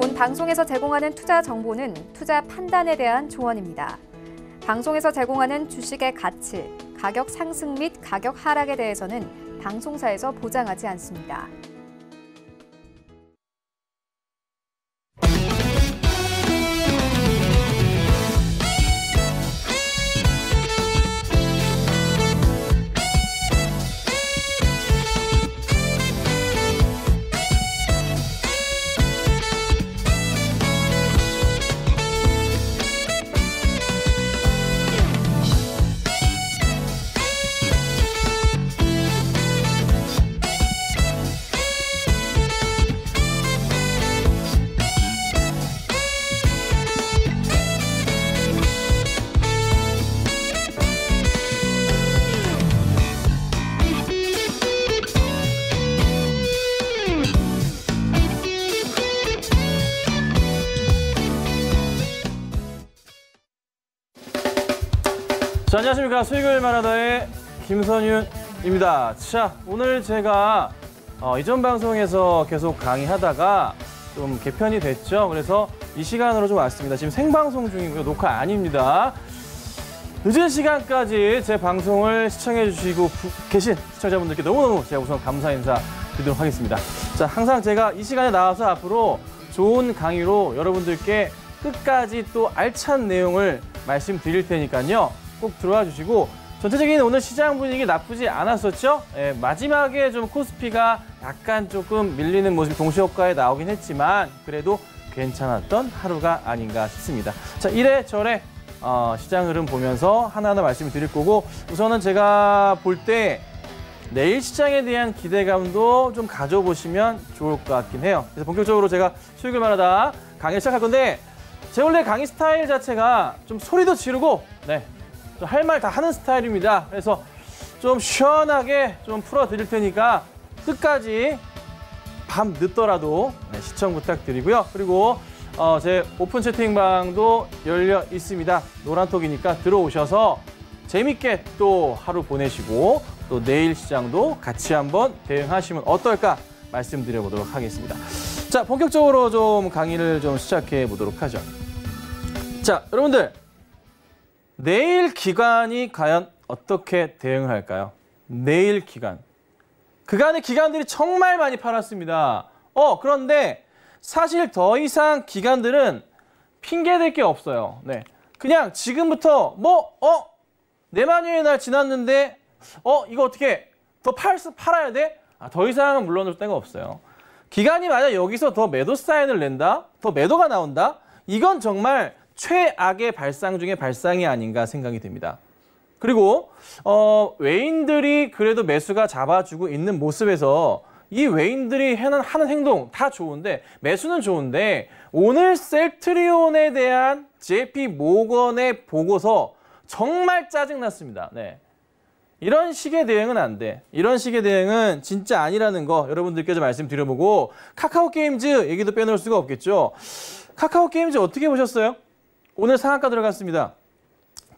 본 방송에서 제공하는 투자 정보는 투자 판단에 대한 조언입니다. 방송에서 제공하는 주식의 가치, 가격 상승 및 가격 하락에 대해서는 방송사에서 보장하지 않습니다. 자, 안녕하십니까. 수익을 말하다의 김선윤입니다. 자, 오늘 제가 이전 방송에서 계속 강의하다가 좀 개편이 됐죠. 그래서 이 시간으로 좀 왔습니다. 지금 생방송 중이고요. 녹화 아닙니다. 늦은 시간까지 제 방송을 시청해 주시고 계신 시청자분들께 너무너무 제가 우선 감사 인사 드리도록 하겠습니다. 자, 항상 제가 이 시간에 나와서 앞으로 좋은 강의로 여러분들께 끝까지 또 알찬 내용을 말씀드릴 테니까요. 꼭 들어와 주시고, 전체적인 오늘 시장 분위기 나쁘지 않았었죠? 예, 마지막에 좀 코스피가 약간 조금 밀리는 모습이 동시효과에 나오긴 했지만 그래도 괜찮았던 하루가 아닌가 싶습니다. 자, 이래저래 시장 흐름 보면서 하나하나 말씀을 드릴 거고, 우선은 제가 볼 때 내일 시장에 대한 기대감도 좀 가져보시면 좋을 것 같긴 해요. 그래서 본격적으로 제가 수익을 말하다 강의 시작할 건데, 제 원래 강의 스타일 자체가 좀 소리도 지르고 할 말 다 하는 스타일입니다. 그래서 좀 시원하게 좀 풀어드릴 테니까 끝까지 밤 늦더라도 시청 부탁드리고요. 그리고 제 오픈 채팅방도 열려 있습니다. 노란톡이니까 들어오셔서 재밌게 또 하루 보내시고 또 내일 시장도 같이 한번 대응하시면 어떨까 말씀드려보도록 하겠습니다. 자, 본격적으로 좀 강의를 좀 시작해 보도록 하죠. 자, 여러분들, 내일 기관이 과연 어떻게 대응을 할까요? 내일 기관. 그간의 기관들이 정말 많이 팔았습니다. 그런데 사실 더 이상 기관들은 핑계댈 게 없어요. 네. 그냥 지금부터 내만휴일 날 지났는데 이거 어떻게 더 팔아야 돼? 더 이상은 물러날 데가 없어요. 기관이 만약 여기서 더 매도 사인을 낸다? 더 매도가 나온다? 이건 정말 최악의 발상 중에 발상이 아닌가 생각이 듭니다. 그리고 외인들이 그래도 매수가 잡아주고 있는 모습에서 이 외인들이 하는 행동 다 좋은데, 매수는 좋은데 오늘 셀트리온에 대한 JP 모건의 보고서 정말 짜증났습니다. 네. 이런 식의 대응은 안 돼. 이런 식의 대응은 진짜 아니라는 거 여러분들께 좀 말씀드려보고, 카카오게임즈 얘기도 빼놓을 수가 없겠죠. 카카오게임즈 어떻게 보셨어요? 오늘 상한가 들어갔습니다.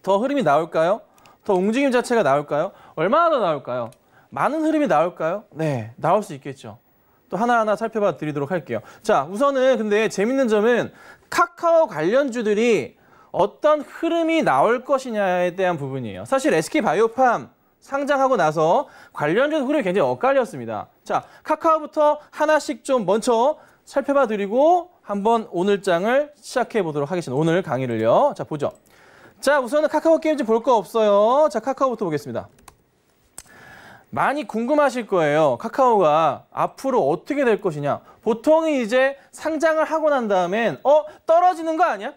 더 흐름이 나올까요? 더 움직임 자체가 나올까요? 얼마나 더 나올까요? 많은 흐름이 나올까요? 네, 나올 수 있겠죠. 또 하나하나 살펴봐 드리도록 할게요. 자, 우선은 근데 재밌는 점은 카카오 관련주들이 어떤 흐름이 나올 것이냐에 대한 부분이에요. 사실 SK바이오팜 상장하고 나서 관련주 흐름이 굉장히 엇갈렸습니다. 자, 카카오부터 하나씩 좀 먼저 살펴봐 드리고 한번 오늘 장을 시작해 보도록 하겠습니다. 오늘 강의를요. 자, 보죠. 자, 우선은 카카오 게임즈 볼 거 없어요. 자, 카카오부터 보겠습니다. 많이 궁금하실 거예요. 카카오가 앞으로 어떻게 될 것이냐. 보통은 이제 상장을 하고 난 다음엔 떨어지는 거 아니야?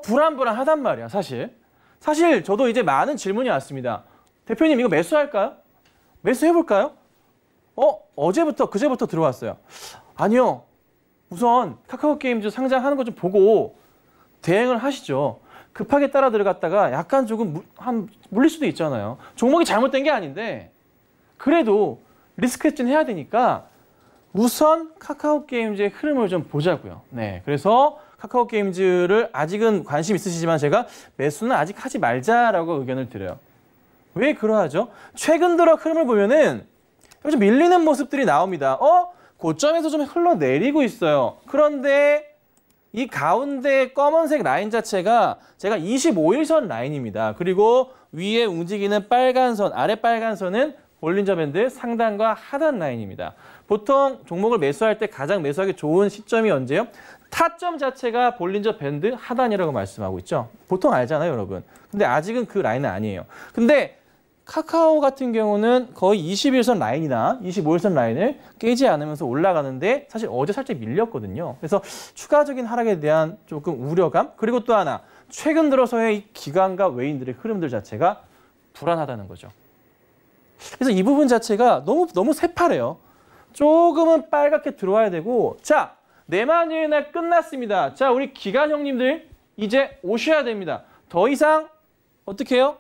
불안불안하단 말이야, 사실. 사실 저도 이제 많은 질문이 왔습니다. 대표님, 이거 매수할까요? 매수해볼까요? 어제부터, 그제부터 들어왔어요. 아니요. 우선 카카오 게임즈 상장하는 거 좀 보고 대응을 하시죠. 급하게 따라 들어갔다가 약간 조금 물릴 수도 있잖아요. 종목이 잘못된 게 아닌데 그래도 리스크 헤지는 해야 되니까 우선 카카오 게임즈의 흐름을 좀 보자고요. 네, 그래서 카카오 게임즈를 아직은 관심 있으시지만 제가 매수는 아직 하지 말자라고 의견을 드려요. 왜 그러하죠? 최근 들어 흐름을 보면은 좀 밀리는 모습들이 나옵니다. 고점에서 좀 흘러내리고 있어요. 그런데 이 가운데 검은색 라인 자체가 제가 25일선 라인입니다. 그리고 위에 움직이는 빨간 선, 아래 빨간 선은 볼린저 밴드 상단과 하단 라인입니다. 보통 종목을 매수할 때 가장 매수하기 좋은 시점이 언제요? 타점 자체가 볼린저 밴드 하단이라고 말씀하고 있죠. 보통 알잖아요, 여러분. 근데 아직은 그 라인은 아니에요. 근데 카카오 같은 경우는 거의 21선 라인이나 25일선 라인을 깨지 않으면서 올라가는데 사실 어제 살짝 밀렸거든요. 그래서 추가적인 하락에 대한 조금 우려감, 그리고 또 하나 최근 들어서의 이 기관과 외인들의 흐름들 자체가 불안하다는 거죠. 그래서 이 부분 자체가 너무 새파래요. 조금은 빨갛게 들어와야 되고, 자, 내만여의 날 끝났습니다. 자, 우리 기관 형님들 이제 오셔야 됩니다. 더 이상 어떻게 해요?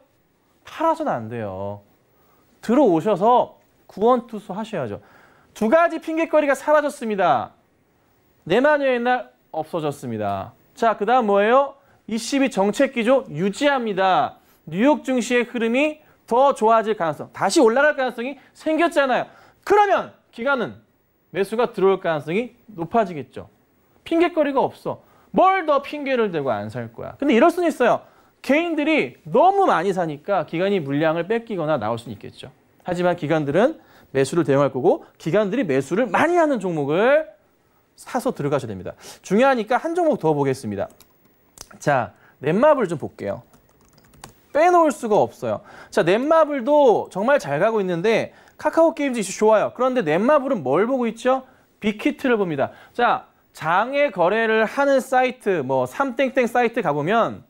팔아서는 안 돼요. 들어오셔서 구원투수 하셔야죠. 두 가지 핑계거리가 사라졌습니다. 내만여의 날 없어졌습니다. 자, 그 다음 뭐예요? 22 정책 기조 유지합니다. 뉴욕 증시의 흐름이 더 좋아질 가능성, 다시 올라갈 가능성이 생겼잖아요. 그러면 기관은 매수가 들어올 가능성이 높아지겠죠. 핑계거리가 없어. 뭘 더 핑계를 대고 안 살 거야. 근데 이럴 수는 있어요. 개인들이 너무 많이 사니까 기관이 물량을 뺏기거나 나올 수는 있겠죠. 하지만 기관들은 매수를 대응할 거고 기관들이 매수를 많이 하는 종목을 사서 들어가셔야 됩니다. 중요하니까 한 종목 더 보겠습니다. 자, 넷마블 좀 볼게요. 빼놓을 수가 없어요. 자, 넷마블도 정말 잘 가고 있는데 카카오 게임즈 이슈 좋아요. 그런데 넷마블은 뭘 보고 있죠? 빅히트를 봅니다. 자, 장외 거래를 하는 사이트, 뭐 삼땡땡 사이트 가보면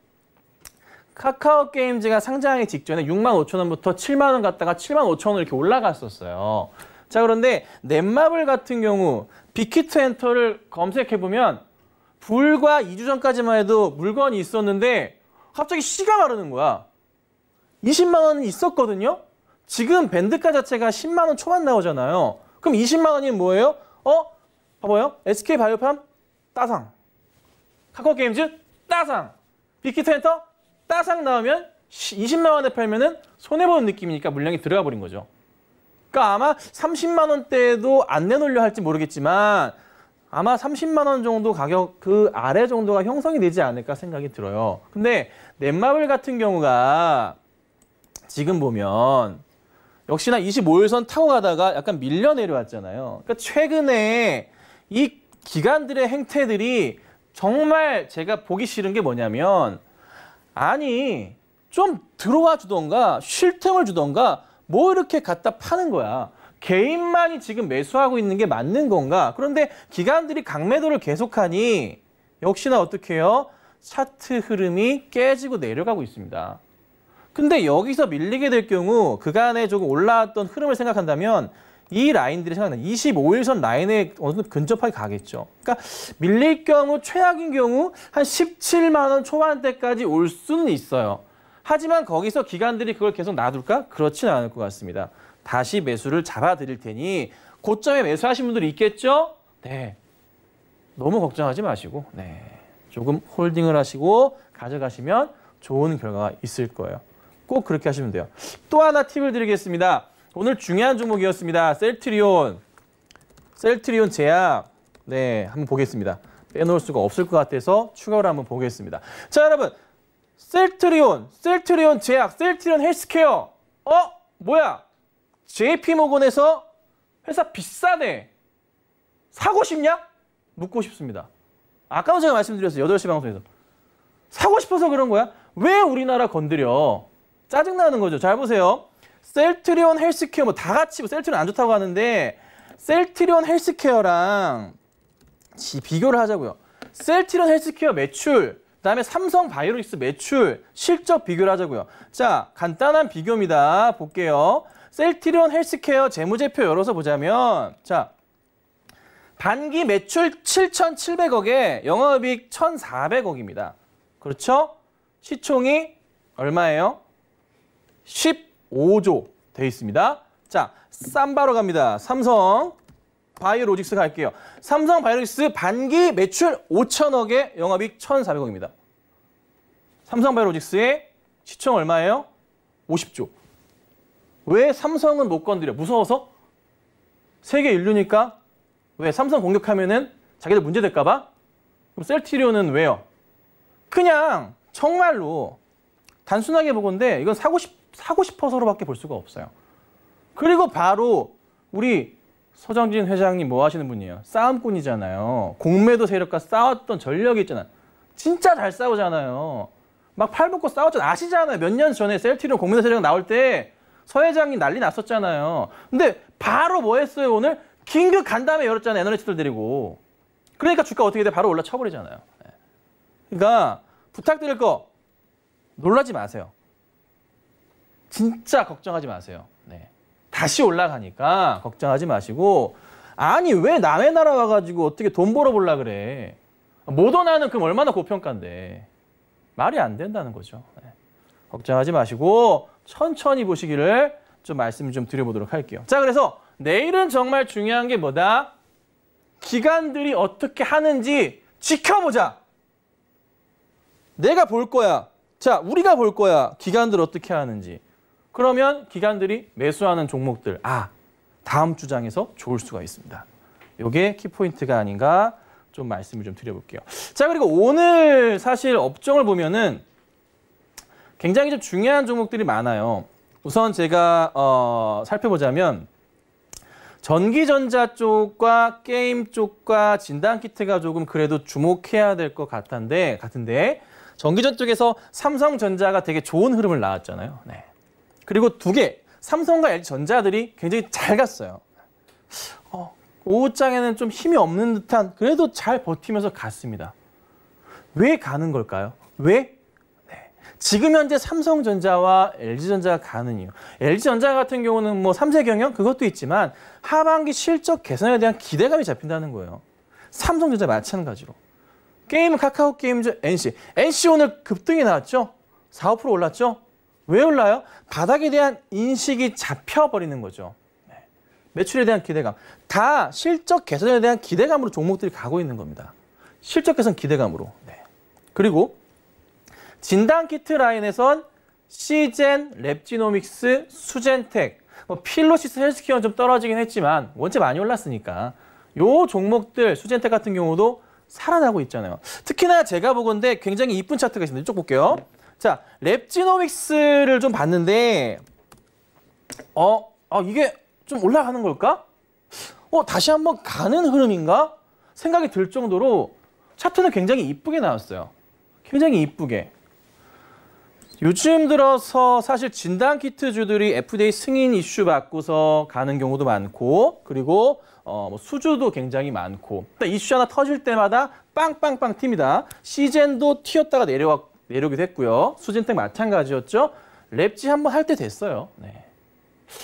카카오 게임즈가 상장하기 직전에 65,000원부터 70,000원 갔다가 75,000원 이렇게 올라갔었어요. 자, 그런데 넷마블 같은 경우 빅히트 엔터를 검색해보면 불과 2주 전까지만 해도 물건이 있었는데 갑자기 씨가 마르는 거야. 20만 원이 있었거든요. 지금 밴드가 자체가 10만 원 초반 나오잖아요. 그럼 20만 원이 뭐예요? 봐봐요. SK바이오팜 따상. 카카오 게임즈 따상. 빅히트 엔터 따상 나오면 20만 원에 팔면은 손해보는 느낌이니까 물량이 들어가 버린 거죠. 그러니까 아마 30만 원대도 안 내놓으려 할지 모르겠지만 아마 30만 원 정도 가격 그 아래 정도가 형성이 되지 않을까 생각이 들어요. 근데 넷마블 같은 경우가 지금 보면 역시나 25일선 타고 가다가 약간 밀려 내려왔잖아요. 그러니까 최근에 이 기관들의 행태들이 정말 제가 보기 싫은 게 뭐냐면 아니 좀 들어와 주던가 쉴 틈을 주던가 뭐 이렇게 갖다 파는 거야. 개인만이 지금 매수하고 있는 게 맞는 건가? 그런데 기관들이 강매도를 계속하니 역시나 어떻게 해요? 차트 흐름이 깨지고 내려가고 있습니다. 근데 여기서 밀리게 될 경우 그간에 조금 올라왔던 흐름을 생각한다면 이 라인들이 생각나 25일선 라인에 어느 정도 근접하게 가겠죠. 그러니까 밀릴 경우 최악인 경우 한 17만 원 초반대까지 올 수는 있어요. 하지만 거기서 기관들이 그걸 계속 놔둘까? 그렇지는 않을 것 같습니다. 다시 매수를 잡아드릴 테니 고점에 매수하신 분들이 있겠죠? 네, 너무 걱정하지 마시고 조금 홀딩을 하시고 가져가시면 좋은 결과가 있을 거예요. 꼭 그렇게 하시면 돼요. 또 하나 팁을 드리겠습니다. 오늘 중요한 종목이었습니다. 셀트리온 제약 한번 보겠습니다. 빼놓을 수가 없을 것 같아서 추가로 한번 보겠습니다. 자, 여러분 셀트리온 제약, 셀트리온 헬스케어 뭐야? JP모건에서 회사 비싸네. 사고 싶냐? 묻고 싶습니다. 아까도 제가 말씀드렸어요. 8시 방송에서. 사고 싶어서 그런 거야? 왜 우리나라 건드려? 짜증나는 거죠. 잘 보세요. 셀트리온 헬스케어 뭐 다 같이 셀트리온 안 좋다고 하는데 셀트리온 헬스케어랑 비교를 하자고요. 셀트리온 헬스케어 매출, 그다음에 삼성 바이오로직스 매출, 실적 비교를 하자고요. 자, 간단한 비교입니다. 볼게요. 셀트리온 헬스케어 재무제표 열어서 보자면 자, 반기 매출 7,700억에 영업이익 1,400억입니다. 그렇죠? 시총이 얼마예요? 15조 돼 있습니다. 자, 쌈바로 갑니다. 삼성 바이오로직스 갈게요. 삼성 바이오로직스 반기 매출 5천억에 영업이익 1,400억입니다. 삼성 바이오로직스의 시총 얼마예요? 50조. 왜 삼성은 못 건드려? 무서워서? 세계 인류니까? 왜? 삼성 공격하면은 자기들 문제 될까 봐? 그럼 셀트리온은 왜요? 그냥 정말로 단순하게 보건데 이건 사고 싶어서로밖에 볼 수가 없어요. 그리고 바로 우리 서정진 회장님 뭐 하시는 분이에요? 싸움꾼이잖아요. 공매도 세력과 싸웠던 전력이 있잖아요. 진짜 잘 싸우잖아요. 막 팔벗고 싸웠잖아요. 아시잖아요. 몇 년 전에 셀트리온 공매도 세력 나올 때 서 회장님 난리 났었잖아요. 근데 바로 뭐 했어요 오늘? 긴급 간담회 열었잖아요. 애널리스트들 데리고. 그러니까 주가 어떻게 돼? 바로 올라 쳐버리잖아요. 그러니까 부탁드릴 거 놀라지 마세요. 진짜 걱정하지 마세요. 네. 다시 올라가니까 걱정하지 마시고 아니 왜 남의 나라 와가지고 어떻게 돈 벌어보려 그래. 모더나는 그럼 얼마나 고평가인데. 말이 안 된다는 거죠. 네. 걱정하지 마시고 천천히 보시기를 좀 말씀을 좀 드려보도록 할게요. 자, 그래서 내일은 정말 중요한 게 뭐다? 기관들이 어떻게 하는지 지켜보자. 내가 볼 거야. 자, 우리가 볼 거야. 기관들 어떻게 하는지. 그러면 기관들이 매수하는 종목들, 다음 주장에서 좋을 수가 있습니다. 이게 키포인트가 아닌가 좀 말씀을 좀 드려볼게요. 자, 그리고 오늘 사실 업종을 보면은 굉장히 좀 중요한 종목들이 많아요. 우선 제가 살펴보자면 전기전자 쪽과 게임 쪽과 진단키트가 조금 그래도 주목해야 될 것 같은데 전기전 쪽에서 삼성전자가 되게 좋은 흐름을 나왔잖아요. 네. 그리고 두 개, 삼성과 LG전자들이 굉장히 잘 갔어요. 오후장에는 좀 힘이 없는 듯한 그래도 잘 버티면서 갔습니다. 왜 가는 걸까요? 왜? 네. 지금 현재 삼성전자와 LG전자가 가는 이유. LG전자 같은 경우는 뭐 3세 경영 그것도 있지만 하반기 실적 개선에 대한 기대감이 잡힌다는 거예요. 삼성전자 마찬가지로. 게임은 카카오게임즈, NC 오늘 급등이 나왔죠? 4, 5% 올랐죠? 왜 올라요? 바닥에 대한 인식이 잡혀버리는 거죠. 네. 매출에 대한 기대감. 다 실적 개선에 대한 기대감으로 종목들이 가고 있는 겁니다. 실적 개선 기대감으로. 네. 그리고 진단키트 라인에선 시젠, 랩지노믹스, 수젠텍, 필로시스 헬스케어는 좀 떨어지긴 했지만 원체 많이 올랐으니까 요 종목들, 수젠텍 같은 경우도 살아나고 있잖아요. 특히나 제가 보건데 굉장히 이쁜 차트가 있습니다. 이쪽 볼게요. 자, 랩지노믹스를 좀 봤는데 이게 좀 올라가는 걸까? 다시 한번 가는 흐름인가? 생각이 들 정도로 차트는 굉장히 이쁘게 나왔어요. 굉장히 이쁘게. 요즘 들어서 사실 진단키트주들이 FDA 승인 이슈 받고서 가는 경우도 많고 그리고 수주도 굉장히 많고 이슈 하나 터질 때마다 빵빵빵 튑니다. 시젠도 튀었다가 내려오기도 했고요. 수젠텍 마찬가지였죠. 랩지 한번 할 때 됐어요. 네.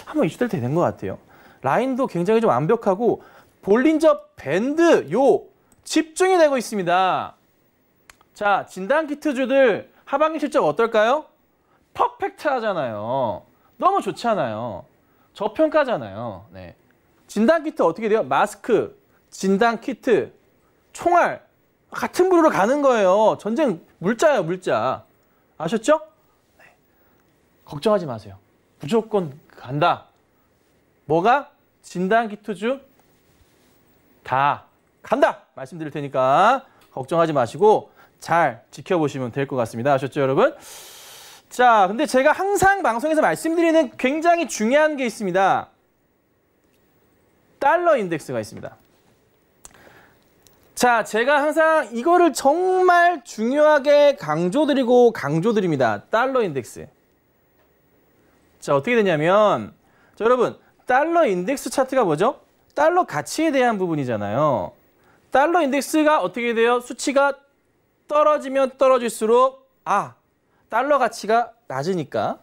한번 이슈될 때 된 것 같아요. 라인도 굉장히 좀 완벽하고 볼린저 밴드 집중이 되고 있습니다. 자, 진단키트주들 하반기 실적 어떨까요? 퍼펙트하잖아요. 너무 좋잖아요. 저평가잖아요. 네. 진단키트 어떻게 돼요? 마스크, 진단키트, 총알 같은 부류로 가는 거예요. 전쟁 물자예요, 물자. 아셨죠? 네. 걱정하지 마세요. 무조건 간다. 뭐가? 진단키트주 다 간다. 말씀드릴 테니까 걱정하지 마시고 잘 지켜보시면 될 것 같습니다. 아셨죠, 여러분? 자, 근데 제가 항상 방송에서 말씀드리는 굉장히 중요한 게 있습니다. 달러 인덱스가 있습니다. 자, 제가 항상 이거를 정말 중요하게 강조드립니다. 달러 인덱스. 자, 어떻게 되냐면 자, 여러분, 달러 인덱스 차트가 뭐죠? 달러 가치에 대한 부분이잖아요. 달러 인덱스가 어떻게 돼요? 수치가 떨어지면 떨어질수록 달러 가치가 낮으니까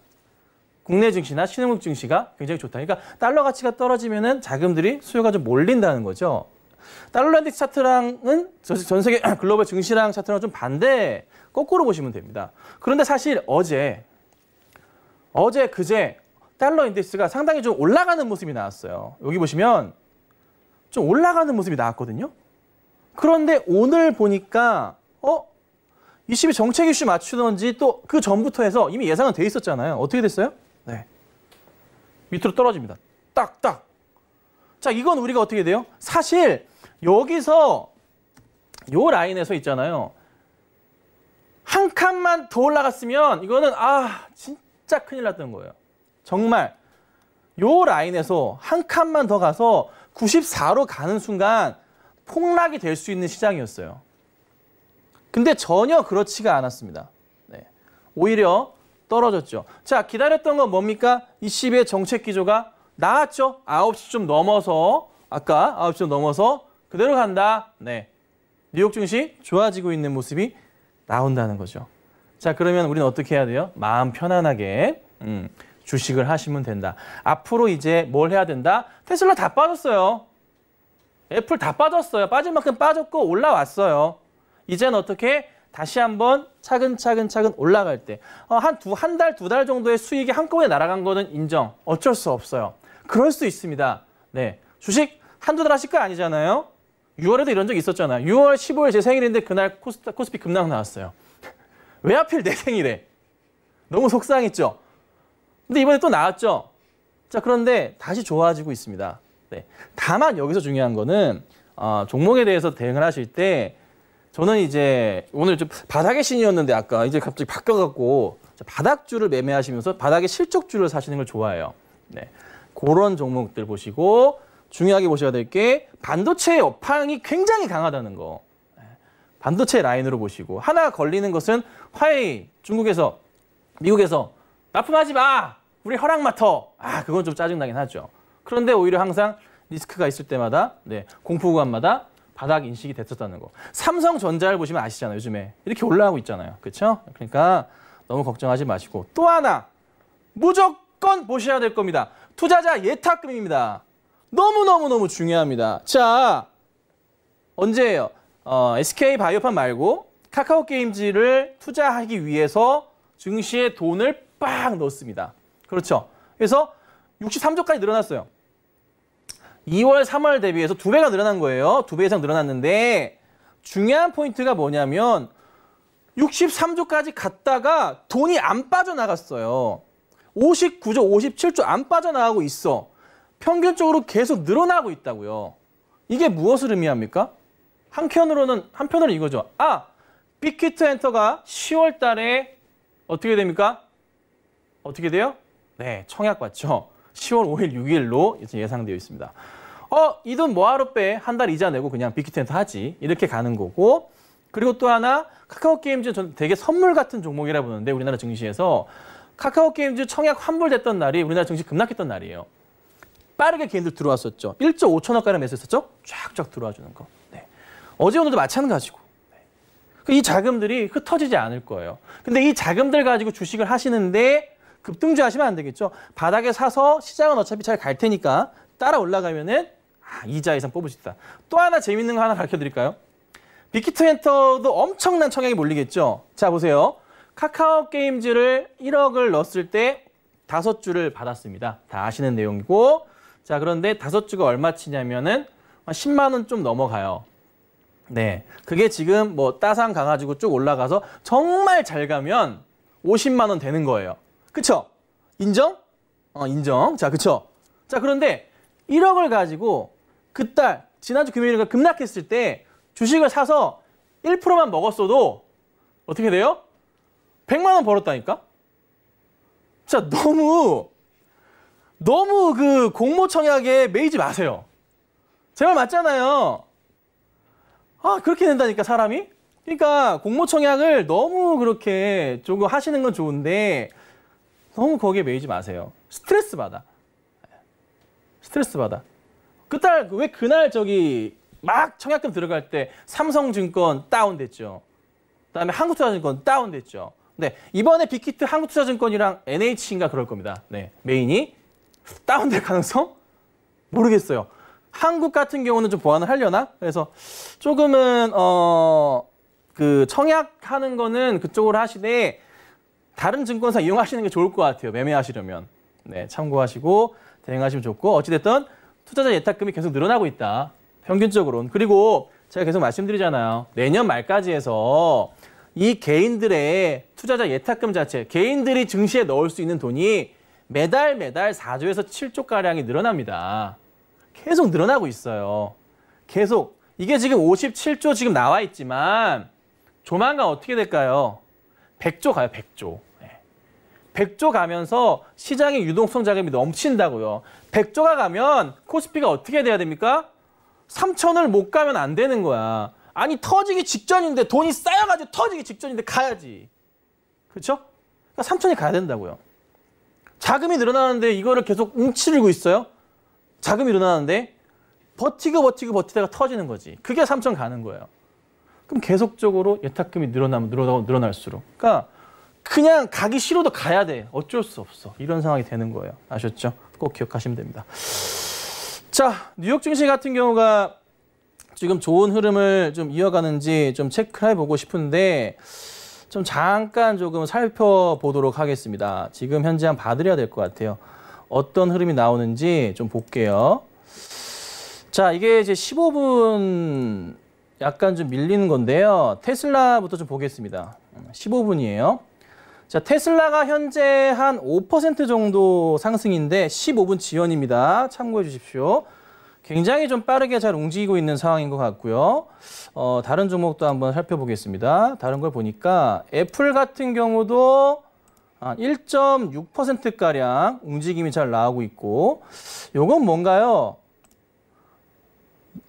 국내 증시나 신흥국 증시가 굉장히 좋다. 그러니까 달러 가치가 떨어지면은 자금들이 수요가 좀 몰린다는 거죠. 달러 인덱스 차트랑은 전 세계 글로벌 증시랑 차트랑 좀 반대, 거꾸로 보시면 됩니다. 그런데 사실 어제 그제 달러 인덱스가 상당히 좀 올라가는 모습이 나왔어요. 여기 보시면 좀 올라가는 모습이 나왔거든요. 그런데 오늘 보니까 22 정책 이슈 맞추던지 또 그 전부터 해서 이미 예상은 돼 있었잖아요. 어떻게 됐어요? 네. 밑으로 떨어집니다. 딱딱. 자, 이건 우리가 어떻게 돼요? 사실 여기서 요 라인에서 있잖아요. 한 칸만 더 올라갔으면 이거는 진짜 큰일 났던 거예요. 정말 요 라인에서 한 칸만 더 가서 94로 가는 순간 폭락이 될 수 있는 시장이었어요. 근데 전혀 그렇지가 않았습니다. 네. 오히려 떨어졌죠. 자, 기다렸던 건 뭡니까? 이씨비의 정책 기조가 나왔죠. 9시 좀 넘어서, 아까 9시 좀 넘어서 그대로 간다. 네. 뉴욕 증시 좋아지고 있는 모습이 나온다는 거죠. 자, 그러면 우리는 어떻게 해야 돼요? 마음 편안하게 주식을 하시면 된다. 앞으로 이제 뭘 해야 된다? 테슬라 다 빠졌어요. 애플 다 빠졌어요. 빠질 만큼 빠졌고 올라왔어요. 이제는 어떻게 다시 한번 차근차근 올라갈 때 한 달, 두 달 정도의 수익이 한꺼번에 날아간 거는 인정. 어쩔 수 없어요. 그럴 수 있습니다. 네, 주식 한두 달 하실 거 아니잖아요. 6월에도 이런 적 있었잖아요. 6월 15일 제 생일인데 그날 코스피 급락 나왔어요. 왜 하필 내 생일에? 너무 속상했죠. 근데 이번에 또 나왔죠. 자, 그런데 다시 좋아지고 있습니다. 네. 다만 여기서 중요한 거는 종목에 대해서 대응을 하실 때 저는 이제 오늘 좀 바닥의 신이었는데 아까 이제 갑자기 바뀌어갖고 바닥주를 매매하시면서 바닥의 실적주를 사시는 걸 좋아해요. 네. 그런 종목들 보시고 중요하게 보셔야 될 게 반도체의 업황이 굉장히 강하다는 거. 반도체 라인으로 보시고 하나 걸리는 것은 화웨이 중국에서 미국에서 납품하지 마. 우리 허락 맡어. 그건 좀 짜증나긴 하죠. 그런데 오히려 항상 리스크가 있을 때마다 공포 구간마다 바닥 인식이 됐었다는 거. 삼성전자를 보시면 아시잖아요. 요즘에 이렇게 올라가고 있잖아요. 그렇죠? 그러니까 너무 걱정하지 마시고 또 하나 무조건 보셔야 될 겁니다. 투자자 예탁금입니다. 너무너무 중요합니다. 자, 언제예요? SK바이오팜 말고 카카오게임즈를 투자하기 위해서 증시에 돈을 빡 넣었습니다. 그렇죠? 그래서 63조까지 늘어났어요. 2월, 3월 대비해서 2배가 늘어난 거예요. 2배 이상 늘어났는데 중요한 포인트가 뭐냐면 63조까지 갔다가 돈이 안 빠져나갔어요. 59조, 57조 안 빠져나가고 있어. 평균적으로 계속 늘어나고 있다고요. 이게 무엇을 의미합니까? 한편으로는 이거죠. 빅히트엔터가 10월 달에 어떻게 됩니까? 어떻게 돼요? 네, 청약 받죠. 10월 5일, 6일로 예상되어 있습니다. 이 돈 뭐하러 빼? 한 달 이자 내고 그냥 빅히트엔터 하지. 이렇게 가는 거고. 그리고 또 하나 카카오게임즈 전 되게 선물 같은 종목이라 보는데 우리나라 증시에서 카카오게임즈 청약 환불됐던 날이 우리나라 증시 급락했던 날이에요. 빠르게 개인들 들어왔었죠. 1조 5천억가량 매수했었죠. 쫙쫙 들어와 주는 거. 네. 어제 오늘도 마찬가지고. 네. 이 자금들이 흩어지지 않을 거예요. 근데 이 자금들 가지고 주식을 하시는데 급등주 하시면 안 되겠죠. 바닥에 사서 시장은 어차피 잘 갈 테니까 따라 올라가면은 이자 이상 뽑을 수 있다. 또 하나 재밌는 거 하나 가르쳐 드릴까요? 빅히트엔터도 엄청난 청약이 몰리겠죠. 자, 보세요. 카카오게임즈를 1억을 넣었을 때 5주를 받았습니다. 다 아시는 내용이고. 자, 그런데 5주가 얼마치냐면은 10만 원 좀 넘어가요. 네. 그게 지금 뭐 따상 가가지고 쭉 올라가서 정말 잘 가면 50만 원 되는 거예요. 그쵸? 인정? 인정. 자, 그쵸? 자, 그런데 1억을 가지고 그달 지난주 금요일인가 급락했을 때 주식을 사서 1%만 먹었어도 어떻게 돼요? 100만 원 벌었다니까? 자, 너무 그 공모 청약에 매이지 마세요. 제 말 맞잖아요. 그렇게 된다니까, 사람이? 그러니까 공모 청약을 너무 그렇게 조금 하시는 건 좋은데 너무 거기에 매이지 마세요. 스트레스 받아. 왜 그날 막 청약금 들어갈 때 삼성증권 다운됐죠. 그다음에 한국투자증권 다운됐죠. 네, 이번에 빅히트 한국투자증권이랑 NH인가 그럴 겁니다. 네, 메인이 다운될 가능성? 모르겠어요. 한국 같은 경우는 좀 보완을 하려나? 그래서 조금은 그 청약하는 거는 그쪽으로 하시되 다른 증권사 이용하시는 게 좋을 것 같아요. 매매하시려면. 네, 참고하시고 대응하시면 좋고 어찌됐든 투자자 예탁금이 계속 늘어나고 있다. 평균적으로는. 그리고 제가 계속 말씀드리잖아요. 내년 말까지 해서 이 개인들의 투자자 예탁금 자체, 개인들이 증시에 넣을 수 있는 돈이 매달 4조에서 7조가량이 늘어납니다. 계속 늘어나고 있어요. 계속. 이게 지금 57조 지금 나와 있지만 조만간 어떻게 될까요? 100조 가요, 100조. 100조 가면서 시장의 유동성 자금이 넘친다고요. 100조가 가면 코스피가 어떻게 돼야 됩니까? 3천을 못 가면 안 되는 거야. 아니 터지기 직전인데 돈이 쌓여가지고 터지기 직전인데 가야지. 그렇죠? 그러니까 3천이 가야 된다고요. 자금이 늘어나는데 이거를 계속 움츠리고 있어요. 자금이 늘어나는데 버티다가 터지는 거지. 그게 3천 가는 거예요. 그럼 계속적으로 예탁금이 늘어날수록. 그러니까 그냥 가기 싫어도 가야 돼. 어쩔 수 없어. 이런 상황이 되는 거예요. 아셨죠? 꼭 기억하시면 됩니다. 자, 뉴욕 증시 같은 경우가 지금 좋은 흐름을 좀 이어가는지 좀 체크해 보고 싶은데 좀 잠깐 조금 살펴보도록 하겠습니다. 지금 현재 한번 봐드려야 될 것 같아요. 어떤 흐름이 나오는지 좀 볼게요. 자, 이게 이제 15분 약간 좀 밀리는 건데요. 테슬라부터 좀 보겠습니다. 15분이에요. 자, 테슬라가 현재 한 5% 정도 상승인데 15분 지연입니다. 참고해 주십시오. 굉장히 좀 빠르게 잘 움직이고 있는 상황인 것 같고요. 다른 종목도 한번 살펴보겠습니다. 다른 걸 보니까 애플 같은 경우도 1.6%가량 움직임이 잘 나오고 있고 요건 뭔가요?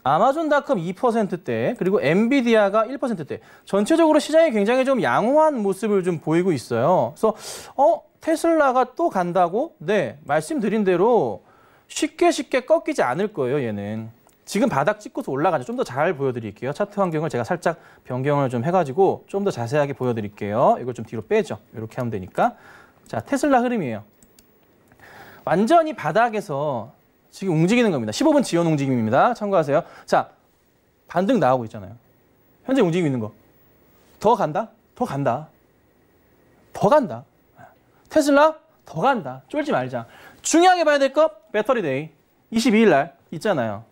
아마존닷컴 2%대 그리고 엔비디아가 1%대 전체적으로 시장이 굉장히 좀 양호한 모습을 좀 보이고 있어요. 그래서 테슬라가 또 간다고? 네, 말씀드린 대로 쉽게 꺾이지 않을 거예요. 얘는 지금 바닥 찍고서 올라가죠. 좀 더 잘 보여드릴게요. 차트 환경을 제가 살짝 변경을 좀 해가지고 좀 더 자세하게 보여드릴게요. 이걸 좀 뒤로 빼죠. 이렇게 하면 되니까. 자, 테슬라 흐름이에요. 완전히 바닥에서 지금 움직이는 겁니다. 15분 지연 움직임입니다. 참고하세요. 자, 반등 나오고 있잖아요. 현재 움직이고 있는 거. 더 간다? 더 간다. 더 간다. 테슬라? 더 간다. 쫄지 말자. 중요하게 봐야 될 거 배터리 데이. 22일 날 있잖아요.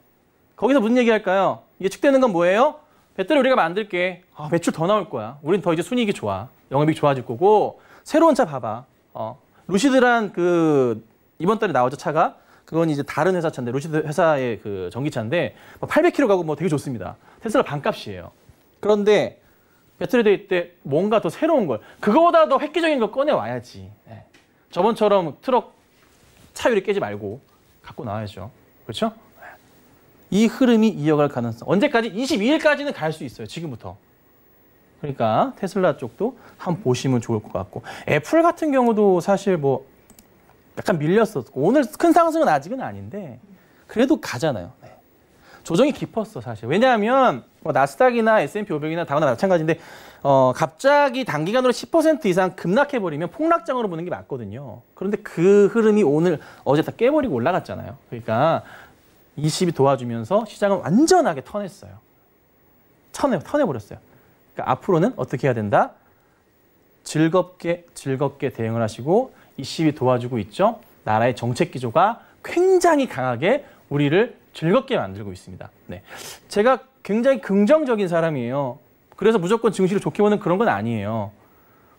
거기서 무슨 얘기할까요? 예측되는 건 뭐예요? 배터리 우리가 만들게. 매출 더 나올 거야. 우린 더 이제 순이익이 좋아. 영업이익 좋아질 거고. 새로운 차 봐봐. 루시드란 이번 달에 나오죠, 차가. 그건 이제 다른 회사 차인데 루시드 회사의 그 전기차인데 800km 가고 뭐 되게 좋습니다. 테슬라 반값이에요. 그런데 배터리 데이 때 뭔가 더 새로운 걸 그거보다 더 획기적인 걸 꺼내 와야지. 네. 저번처럼 트럭 차율이 깨지 말고 갖고 나와야죠. 그렇죠? 네. 이 흐름이 이어갈 가능성. 언제까지? 22일까지는 갈 수 있어요. 지금부터. 그러니까 테슬라 쪽도 한번 보시면 좋을 것 같고 애플 같은 경우도 사실 뭐 약간 밀렸었고 오늘 큰 상승은 아직은 아닌데 그래도 가잖아요. 네. 조정이 깊었어 사실. 왜냐하면 나스닥이나 S&P 500이나 다우나 마찬가지인데 갑자기 단기간으로 10% 이상 급락해버리면 폭락장으로 보는 게 맞거든요. 그런데 그 흐름이 어제 다 깨버리고 올라갔잖아요. 그러니까 20이 도와주면서 시장은 완전하게 턴했어요. 턴해버렸어요. 그러니까 앞으로는 어떻게 해야 된다? 즐겁게 대응을 하시고 20이 도와주고 있죠. 나라의 정책 기조가 굉장히 강하게 우리를 즐겁게 만들고 있습니다. 네. 제가 굉장히 긍정적인 사람이에요. 그래서 무조건 증시를 좋게 보는 그런 건 아니에요.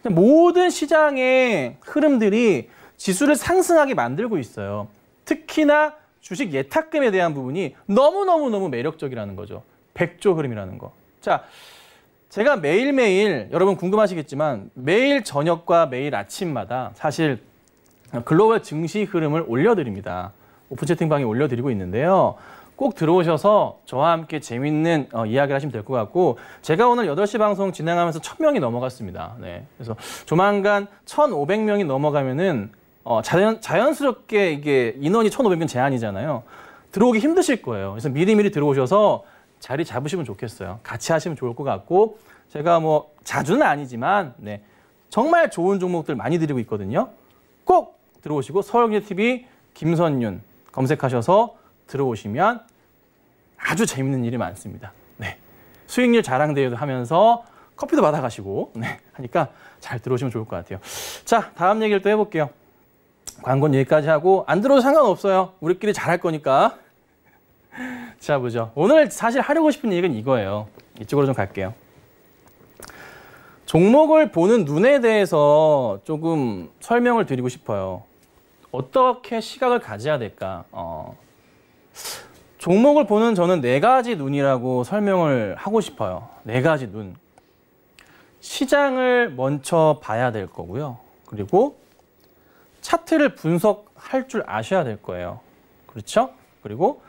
모든 시장의 흐름들이 지수를 상승하게 만들고 있어요. 특히나 주식 예탁금에 대한 부분이 너무너무 매력적이라는 거죠. 100조 흐름이라는 거. 자, 제가 매일매일 여러분 궁금하시겠지만 매일 저녁과 매일 아침마다 사실 글로벌 증시 흐름을 올려드립니다. 오픈 채팅방에 올려드리고 있는데요. 꼭 들어오셔서 저와 함께 재밌는 이야기를 하시면 될 것 같고 제가 오늘 8시 방송 진행하면서 1000명이 넘어갔습니다. 네. 그래서 조만간 1500명이 넘어가면은 자연스럽게 이게 인원이 1500명 제한이잖아요. 들어오기 힘드실 거예요. 그래서 미리미리 들어오셔서 자리 잡으시면 좋겠어요. 같이 하시면 좋을 것 같고 제가 뭐 자주는 아니지만 네, 정말 좋은 종목들 많이 드리고 있거든요. 꼭 들어오시고 서울경제TV 김선윤 검색하셔서 들어오시면 아주 재밌는 일이 많습니다. 네, 수익률 자랑대회도 하면서 커피도 받아가시고 네, 하니까 잘 들어오시면 좋을 것 같아요. 자, 다음 얘기를 또 해볼게요. 광고는 여기까지 하고 안 들어도 상관없어요. 우리끼리 잘할 거니까. 자, 보죠. 오늘 사실 하려고 싶은 얘기는 이거예요. 이쪽으로 좀 갈게요. 종목을 보는 눈에 대해서 조금 설명을 드리고 싶어요. 어떻게 시각을 가져야 될까? 종목을 보는 저는 4가지 눈이라고 설명을 하고 싶어요. 4가지 눈. 시장을 먼저 봐야 될 거고요. 그리고 차트를 분석할 줄 아셔야 될 거예요. 그렇죠? 그리고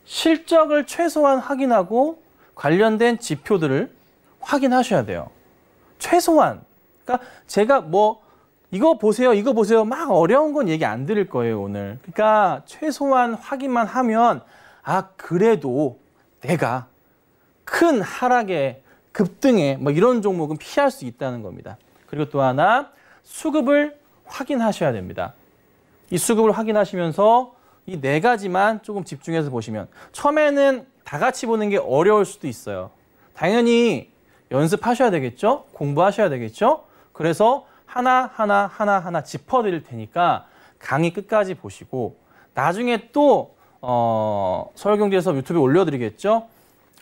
실적을 최소한 확인하고 관련된 지표들을 확인하셔야 돼요. 최소한. 그러니까 제가 뭐 이거 보세요, 이거 보세요. 막 어려운 건 얘기 안 드릴 거예요, 오늘. 그러니까 최소한 확인만 하면 아, 그래도 내가 큰 하락에 급등에 뭐 이런 종목은 피할 수 있다는 겁니다. 그리고 또 하나 수급을 확인하셔야 됩니다. 이 수급을 확인하시면서 이 4가지만 조금 집중해서 보시면 처음에는 다 같이 보는 게 어려울 수도 있어요. 당연히 연습하셔야 되겠죠? 공부하셔야 되겠죠? 그래서 하나 짚어드릴 테니까 강의 끝까지 보시고 나중에 또 서울경제에서 유튜브에 올려드리겠죠?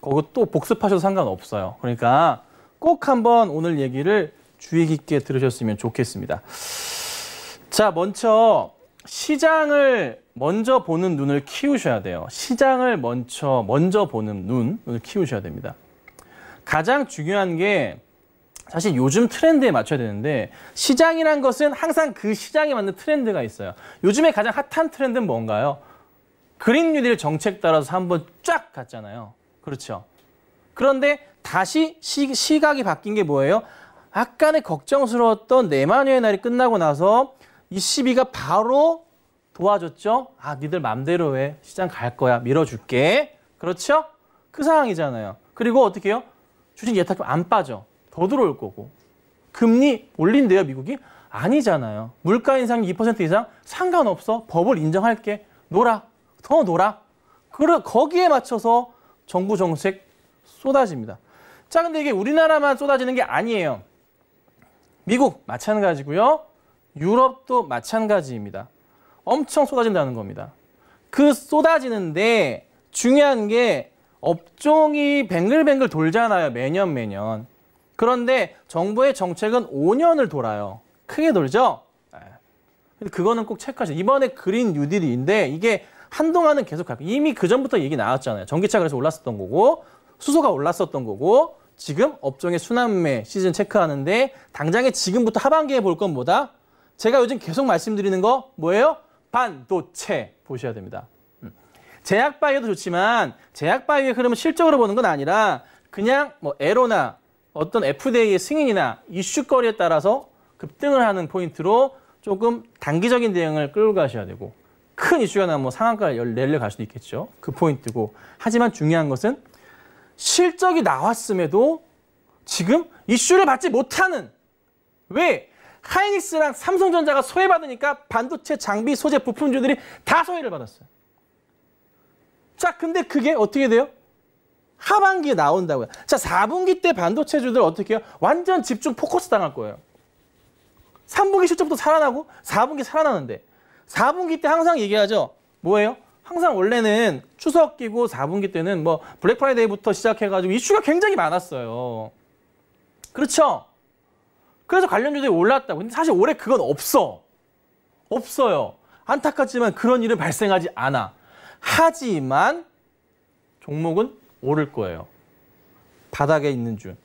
거기 또 복습하셔도 상관없어요. 그러니까 꼭 한번 오늘 얘기를 주의 깊게 들으셨으면 좋겠습니다. 자, 먼저 시장을 먼저 보는 눈을 키우셔야 돼요. 시장을 먼저 보는 눈을 키우셔야 됩니다. 가장 중요한 게 사실 요즘 트렌드에 맞춰야 되는데 시장이란 것은 항상 그 시장에 맞는 트렌드가 있어요. 요즘에 가장 핫한 트렌드는 뭔가요? 그린 뉴딜 정책 따라서 한번 쫙 갔잖아요. 그렇죠? 그런데 다시 시각이 바뀐 게 뭐예요? 약간의 걱정스러웠던 내마녀의 날이 끝나고 나서 이 시비가 바로 도와줬죠? 아, 니들 맘대로 해. 시장 갈 거야. 밀어줄게. 그렇죠? 그 상황이잖아요. 그리고 어떻게 해요? 주식 예탁금 안 빠져. 더 들어올 거고. 금리 올린대요, 미국이? 아니잖아요. 물가 인상 2% 이상 상관없어. 법을 인정할게. 놀아. 더 놀아. 거기에 맞춰서 정부 정책 쏟아집니다. 자, 근데 이게 우리나라만 쏟아지는 게 아니에요. 미국 마찬가지고요. 유럽도 마찬가지입니다. 엄청 쏟아진다는 겁니다. 그 쏟아지는데 중요한 게 업종이 뱅글뱅글 돌잖아요. 매년. 그런데 정부의 정책은 5년을 돌아요. 크게 돌죠? 근데 그거는 꼭 체크하셔야 돼요. 이번에 그린 뉴딜인데 이게 한동안은 계속 갈 거예요. 이미 그전부터 얘기 나왔잖아요. 전기차 그래서 올랐었던 거고 수소가 올랐었던 거고 지금 업종의 순환매 시즌 체크하는데 당장에 지금부터 하반기에 볼 건 뭐다? 제가 요즘 계속 말씀드리는 거 뭐예요? 반도체 보셔야 됩니다. 제약바이오도 좋지만 제약바이오의 흐름은 실적으로 보는 건 아니라 그냥 뭐 에로나 어떤 FDA의 승인이나 이슈거리에 따라서 급등을 하는 포인트로 조금 단기적인 대응을 끌고 가셔야 되고 큰 이슈가 나면 뭐 상한가를 내려갈 수도 있겠죠. 그 포인트고. 하지만 중요한 것은 실적이 나왔음에도 지금 이슈를 받지 못하는 왜? 하이닉스랑 삼성전자가 소외받으니까 반도체 장비 소재 부품주들이 다 소외를 받았어요. 자, 근데 그게 어떻게 돼요? 하반기에 나온다고요. 자, 4분기 때 반도체주들 어떻게 해요? 완전 집중 포커스 당할 거예요. 3분기 실적부터 살아나고 4분기 살아나는데 4분기 때 항상 얘기하죠. 뭐예요? 항상 원래는 추석 끼고 4분기 때는 뭐 블랙 프라이데이부터 시작해가지고 이슈가 굉장히 많았어요. 그렇죠? 그래서 관련주들이 올랐다고. 근데 사실 올해 그건 없어요. 안타깝지만 그런 일은 발생하지 않아. 하지만 종목은 오를 거예요. 바닥에 있는 주.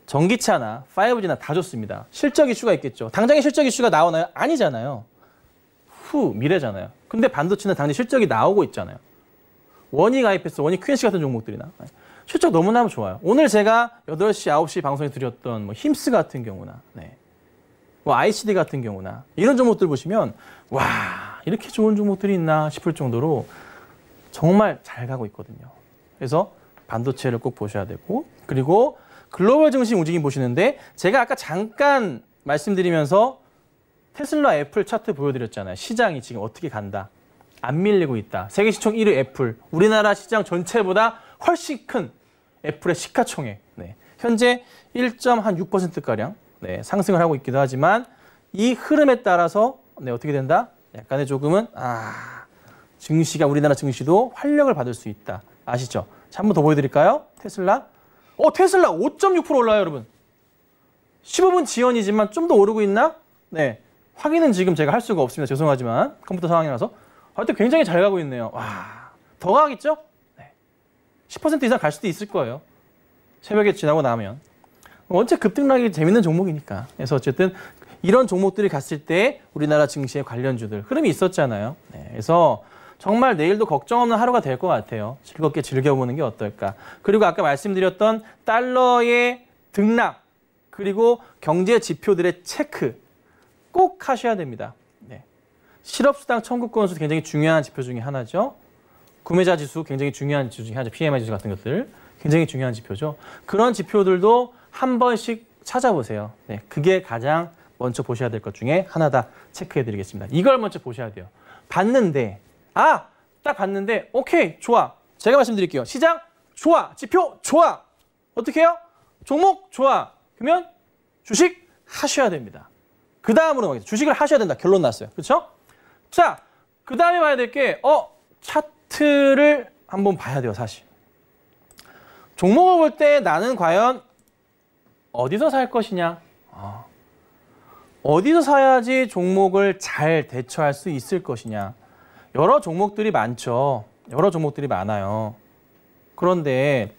전기차나 5G나 다 좋습니다. 실적 이슈가 있겠죠. 당장에 실적 이슈가 나오나요? 아니잖아요. 미래잖아요. 근데 반도체는 당장 실적이 나오고 있잖아요. 원이 가입했어. 원이 QNC 같은 종목들이나. 실적 너무나 좋아요. 오늘 제가 8시, 9시 방송에 드렸던 뭐 힘스 같은 경우나 뭐 ICD 같은 경우나 이런 종목들 보시면 와, 이렇게 좋은 종목들이 있나 싶을 정도로 정말 잘 가고 있거든요. 그래서 반도체를 꼭 보셔야 되고 그리고 글로벌 증시 움직임 보시는데 제가 아까 잠깐 말씀드리면서 테슬라, 애플 차트 보여드렸잖아요. 시장이 지금 어떻게 간다. 안 밀리고 있다. 세계 시총 1위 애플. 우리나라 시장 전체보다 훨씬 큰 애플의 시가총액. 현재 1.6%가량 상승을 하고 있기도 하지만 이 흐름에 따라서 어떻게 된다? 약간의 조금은 증시가 우리나라 증시도 활력을 받을 수 있다. 아시죠? 자, 한 번 더 보여드릴까요? 테슬라. 테슬라 5.6% 올라요, 여러분. 15분 지연이지만 좀 더 오르고 있나? 확인은 지금 제가 할 수가 없습니다. 죄송하지만 컴퓨터 상황이라서. 하여튼 굉장히 잘 가고 있네요. 와, 더 가겠죠? 네. 10% 이상 갈 수도 있을 거예요. 새벽에 지나고 나면. 원체 급등락이 재밌는 종목이니까. 그래서 어쨌든 이런 종목들이 갔을 때 우리나라 증시의 관련주들 흐름이 있었잖아요. 네. 그래서 정말 내일도 걱정 없는 하루가 될 것 같아요. 즐겁게 즐겨보는 게 어떨까. 그리고 아까 말씀드렸던 달러의 등락 그리고 경제 지표들의 체크 꼭 하셔야 됩니다. 네. 실업수당 청구 건수 굉장히 중요한 지표 중에 하나죠. 구매자 지수 굉장히 중요한 지수 중에 하나죠. PMI 지수 같은 것들 굉장히 중요한 지표죠. 그런 지표들도 한 번씩 찾아보세요. 네. 그게 가장 먼저 보셔야 될 것 중에 하나다 체크해드리겠습니다. 이걸 먼저 보셔야 돼요. 봤는데 딱 봤는데 오케이 좋아. 제가 말씀드릴게요. 시장 좋아. 지표 좋아. 어떻게 해요? 종목 좋아. 그러면 주식 하셔야 됩니다. 그 다음으로 가겠습니다. 주식을 하셔야 된다. 결론 났어요. 그렇죠? 자, 그 다음에 봐야 될 게 차트를 한번 봐야 돼요. 사실. 종목을 볼 때 나는 과연 어디서 살 것이냐. 어디서 사야지 종목을 잘 대처할 수 있을 것이냐. 여러 종목들이 많죠. 여러 종목들이 많아요. 그런데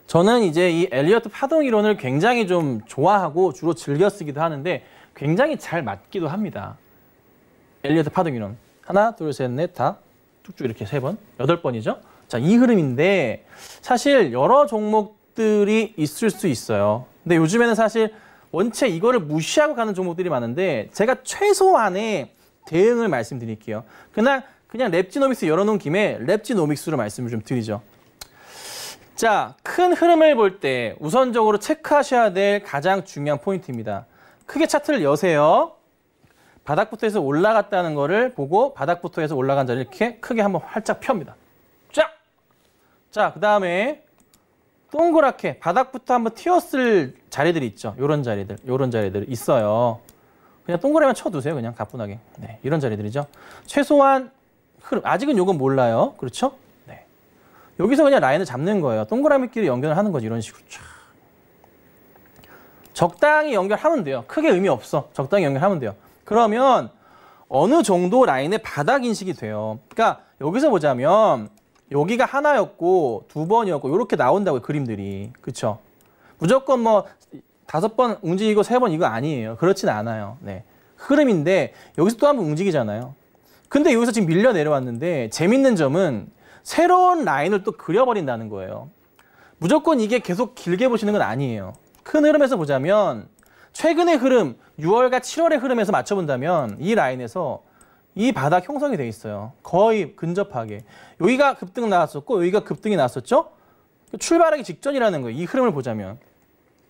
저는 이제 이 엘리어트 파동 이론을 굉장히 좀 좋아하고 주로 즐겨 쓰기도 하는데 굉장히 잘 맞기도 합니다. 엘리어트 파동 이론. 하나, 둘, 셋, 넷, 다 쭉쭉 이렇게 3번, 8번이죠. 자, 이 흐름인데 사실 여러 종목들이 있을 수 있어요. 근데 요즘에는 사실 원체 이거를 무시하고 가는 종목들이 많은데 제가 최소한의 대응을 말씀드릴게요. 그냥 랩지노믹스 열어놓은 김에 랩지노믹스로 말씀을 좀 드리죠. 자, 큰 흐름을 볼 때 우선적으로 체크하셔야 될 가장 중요한 포인트입니다. 크게 차트를 여세요. 바닥부터 해서 올라갔다는 거를 보고 바닥부터 해서 올라간 자리를 이렇게 크게 한번 활짝 펴니다. 자, 그 다음에 동그랗게 바닥부터 한번 튀었을 자리들이 있죠. 요런 자리들 있어요. 그냥 동그라미만 쳐두세요. 그냥 가뿐하게. 네, 이런 자리들이죠. 최소한 흐름, 아직은 요건 몰라요. 그렇죠? 네. 여기서 그냥 라인을 잡는 거예요. 동그라미끼리 연결을 하는 거죠. 이런 식으로. 적당히 연결하면 돼요. 크게 의미 없어. 적당히 연결하면 돼요. 그러면 어느 정도 라인의 바닥 인식이 돼요. 그러니까 여기서 보자면 여기가 하나였고 2번이었고 이렇게 나온다고요. 그림들이. 그렇죠? 무조건 뭐 5번 움직이고 3번 이거 아니에요. 그렇진 않아요. 네. 흐름인데 여기서 또 한 번 움직이잖아요. 근데 여기서 지금 밀려 내려왔는데 재밌는 점은 새로운 라인을 또 그려버린다는 거예요. 무조건 이게 계속 길게 보시는 건 아니에요. 큰 흐름에서 보자면 최근의 흐름, 6월과 7월의 흐름에서 맞춰본다면 이 라인에서 이 바닥 형성이 돼 있어요. 거의 근접하게. 여기가 급등 나왔었고 여기가 급등이 나왔었죠. 출발하기 직전이라는 거예요. 이 흐름을 보자면.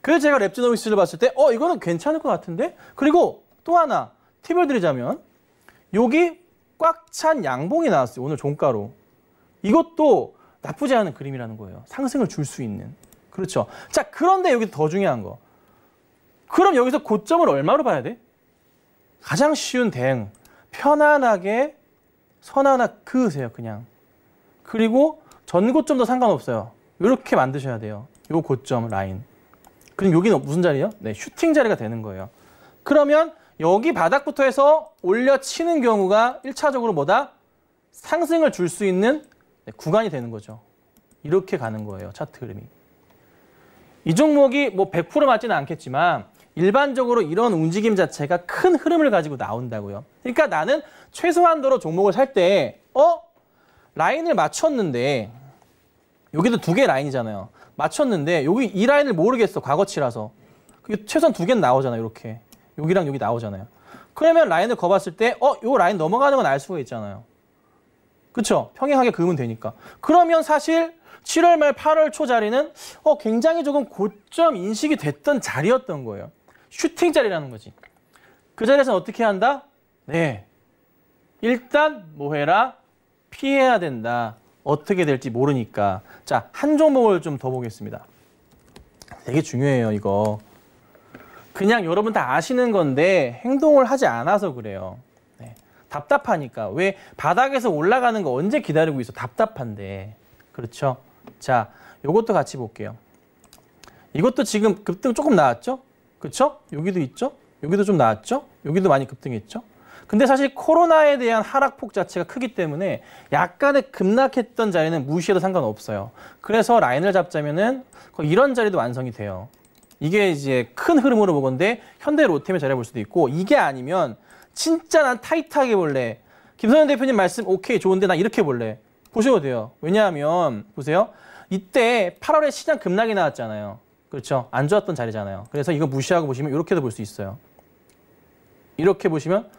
그래서 제가 랩지노믹스를 봤을 때 이거는 괜찮을 것 같은데? 그리고 또 하나 팁을 드리자면 여기 꽉 찬 양봉이 나왔어요. 오늘 종가로. 이것도 나쁘지 않은 그림이라는 거예요. 상승을 줄 수 있는. 그렇죠. 자, 그런데 여기 더 중요한 거. 그럼 여기서 고점을 얼마로 봐야 돼? 가장 쉬운 대응. 편안하게 선 하나 그으세요. 그냥. 그리고 전고점도 상관없어요. 이렇게 만드셔야 돼요. 요 고점 라인. 그럼 여기는 무슨 자리예요? 네, 슈팅 자리가 되는 거예요. 그러면 여기 바닥부터 해서 올려치는 경우가 1차적으로 뭐다? 상승을 줄 수 있는 구간이 되는 거죠. 이렇게 가는 거예요. 차트 흐름이. 이 종목이 뭐 100% 맞지는 않겠지만 일반적으로 이런 움직임 자체가 큰 흐름을 가지고 나온다고요. 그러니까 나는 최소한도로 종목을 살 때 라인을 맞췄는데 여기도 2개 라인이잖아요. 맞췄는데 여기 이 라인을 모르겠어. 과거치라서. 그게 최소한 2개는 나오잖아요. 이렇게. 여기랑 여기 나오잖아요. 그러면 라인을 거봤을 때 요 라인 넘어가는 건 알 수가 있잖아요. 그렇죠? 평행하게 그으면 되니까. 그러면 사실 7월 말 8월 초 자리는 굉장히 조금 고점 인식이 됐던 자리였던 거예요. 슈팅 자리라는 거지. 그 자리에서는 어떻게 한다? 네. 일단 뭐 해라? 피해야 된다. 어떻게 될지 모르니까. 자, 한 종목을 좀 더 보겠습니다. 되게 중요해요, 이거. 그냥 여러분 다 아시는 건데 행동을 하지 않아서 그래요. 네. 답답하니까. 왜 바닥에서 올라가는 거 언제 기다리고 있어? 답답한데. 그렇죠? 자, 요것도 같이 볼게요. 이것도 지금 급등 조금 나왔죠? 그렇죠? 여기도 있죠? 여기도 좀 나왔죠? 여기도 많이 급등했죠? 근데 사실 코로나에 대한 하락폭 자체가 크기 때문에 약간의 급락했던 자리는 무시해도 상관없어요. 그래서 라인을 잡자면은 거의 이런 자리도 완성이 돼요. 이게 이제 큰 흐름으로 보건데 현대 로템의 자리를 볼 수도 있고, 이게 아니면 진짜 난 타이트하게 볼래. 김선현 대표님 말씀 오케이 좋은데 나 이렇게 볼래. 보셔도 돼요. 왜냐하면 보세요. 이때 8월에 시장 급락이 나왔잖아요. 그렇죠? 안 좋았던 자리잖아요. 그래서 이거 무시하고 보시면 이렇게도 볼 수 있어요. 이렇게 보시면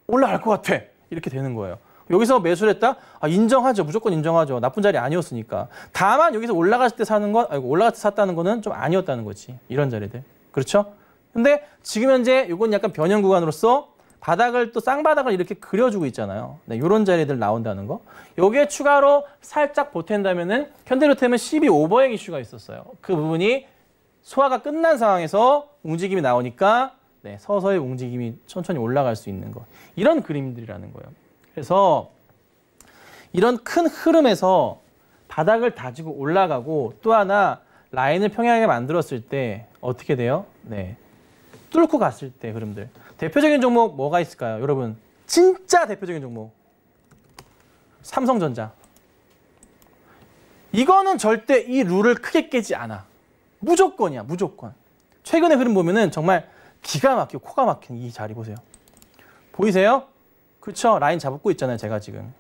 올라갈 것 같아. 이렇게 되는 거예요. 여기서 매수를 했다? 인정하죠. 무조건 인정하죠. 나쁜 자리 아니었으니까. 다만 여기서 올라갔을 때 사는 건, 올라갔을 때 샀다는 거는 좀 아니었다는 거지. 이런 자리들. 그렇죠? 근데 지금 현재 이건 약간 변형 구간으로서 바닥을 또 쌍바닥을 이렇게 그려주고 있잖아요. 네, 이런 자리들 나온다는 거. 여기에 추가로 살짝 보탠다면은 현대로템은 12 오버행 이슈가 있었어요. 그 부분이 소화가 끝난 상황에서 움직임이 나오니까 네, 서서히 움직임이 천천히 올라갈 수 있는 거. 이런 그림들이라는 거예요. 그래서 이런 큰 흐름에서 바닥을 다지고 올라가고 또 하나 라인을 평행하게 만들었을 때 어떻게 돼요? 네, 뚫고 갔을 때 흐름들. 대표적인 종목 뭐가 있을까요? 여러분, 진짜 대표적인 종목. 삼성전자. 이거는 절대 이 룰을 크게 깨지 않아. 무조건이야, 무조건. 최근의 흐름 보면은 정말 기가 막히고 코가 막힌 이 자리 보세요. 보이세요? 그렇죠? 라인 잡고 있잖아요, 제가 지금.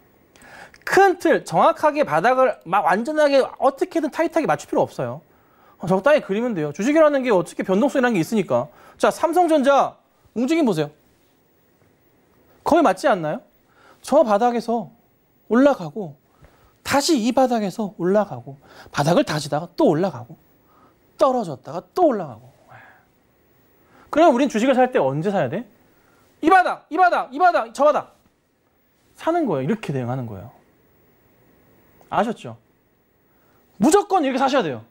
큰 틀, 정확하게 바닥을 막 완전하게 어떻게든 타이트하게 맞출 필요 없어요. 적당히 그리면 돼요. 주식이라는 게 어떻게 변동성이라는 게 있으니까. 자, 삼성전자 움직임 보세요. 거의 맞지 않나요? 저 바닥에서 올라가고 다시 이 바닥에서 올라가고 바닥을 다지다가 또 올라가고 떨어졌다가 또 올라가고. 그러면 우린 주식을 살 때 언제 사야 돼? 이 바닥, 이 바닥, 이 바닥, 저 바닥 사는 거예요. 이렇게 대응하는 거예요. 아셨죠? 무조건 이렇게 사셔야 돼요.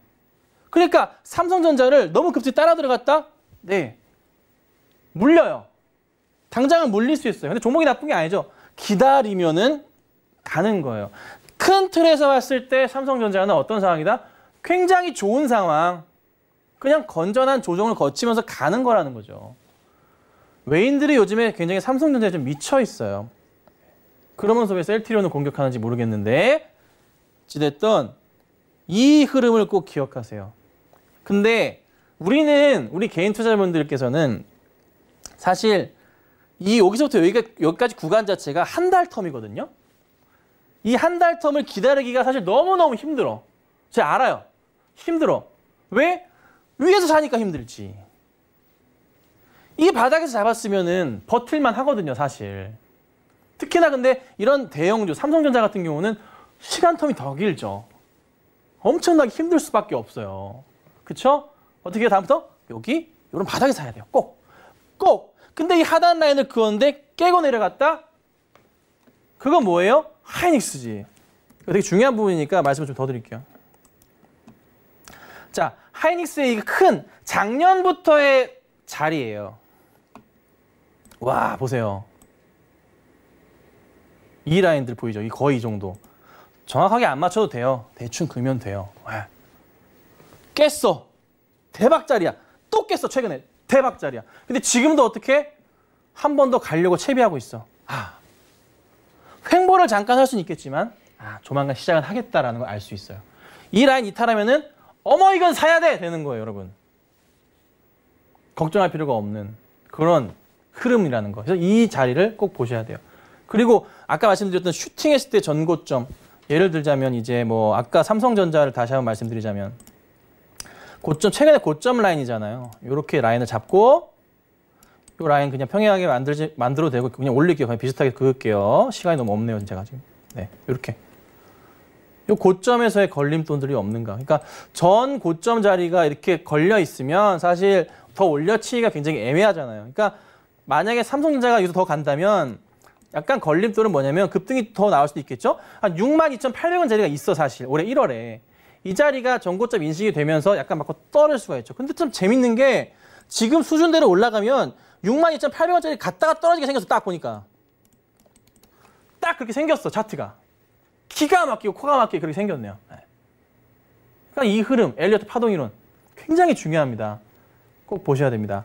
그러니까 삼성전자를 너무 급속히 따라 들어갔다? 네, 물려요. 당장은 물릴 수 있어요. 근데 종목이 나쁜 게 아니죠. 기다리면은 가는 거예요. 큰 틀에서 봤을 때 삼성전자는 어떤 상황이다? 굉장히 좋은 상황. 그냥 건전한 조정을 거치면서 가는 거라는 거죠. 외인들이 요즘에 굉장히 삼성전자에 좀 미쳐 있어요. 그러면서 왜 셀트리온을 공격하는지 모르겠는데 어찌됐든 이 흐름을 꼭 기억하세요. 근데 우리 개인 투자자분들께서는 사실 이 여기서부터 여기까지 구간 자체가 한 달 텀이거든요. 이 한 달 텀을 기다리기가 사실 너무너무 힘들어. 제가 알아요. 힘들어. 왜? 위에서 사니까 힘들지. 이 바닥에서 잡았으면은 버틸만 하거든요, 사실. 특히나 근데 이런 대형주, 삼성전자 같은 경우는 시간 텀이 더 길죠. 엄청나게 힘들 수밖에 없어요. 그쵸? 어떻게 해요, 다음부터? 여기, 이런 바닥에 사야 돼요. 꼭. 꼭. 근데 이 하단 라인을 그었는데 깨고 내려갔다? 그건 뭐예요? 하이닉스지. 되게 중요한 부분이니까 말씀을 좀 더 드릴게요. 자, 하이닉스의 큰 작년부터의 자리예요. 와, 보세요. 이 라인들 보이죠? 거의 이 정도. 정확하게 안 맞춰도 돼요. 대충 그면 돼요. 와. 깼어. 대박자리야. 또 깼어, 최근에. 대박자리야. 근데 지금도 어떻게? 한 번 더 가려고 채비하고 있어. 횡보를 잠깐 할 수는 있겠지만 조만간 시작은 하겠다라는 걸 알 수 있어요. 이 라인 이탈하면은 어머 이건 사야 돼! 되는 거예요, 여러분. 걱정할 필요가 없는 그런 흐름이라는 거. 그래서 이 자리를 꼭 보셔야 돼요. 그리고 아까 말씀드렸던 슈팅했을 때 전고점, 예를 들자면 이제 뭐 아까 삼성전자를 다시 한번 말씀드리자면 고점, 최근에 고점 라인이잖아요. 이렇게 라인을 잡고 이 라인 그냥 평행하게 만들어도 되고 그냥 올릴게요. 그냥 비슷하게 그을게요. 시간이 너무 없네요, 제가 지금. 네, 이렇게. 이 고점에서의 걸림돌들이 없는가. 그러니까 전 고점 자리가 이렇게 걸려 있으면 사실 더 올려치기가 굉장히 애매하잖아요. 그러니까 만약에 삼성전자가 여기서 더 간다면 약간 걸림돌은 뭐냐면 급등이 더 나올 수도 있겠죠. 한 62,800원 자리가 있어, 사실. 올해 1월에. 이 자리가 전고점 인식이 되면서 약간 막 떨어질 수가 있죠. 근데 좀 재밌는 게 지금 수준대로 올라가면 62,800원짜리 갔다가 떨어지게 생겼어, 딱 보니까. 딱 그렇게 생겼어, 차트가. 기가 막히고 코가 막히게 그렇게 생겼네요. 그러니까 이 흐름, 엘리어트 파동 이론 굉장히 중요합니다. 꼭 보셔야 됩니다.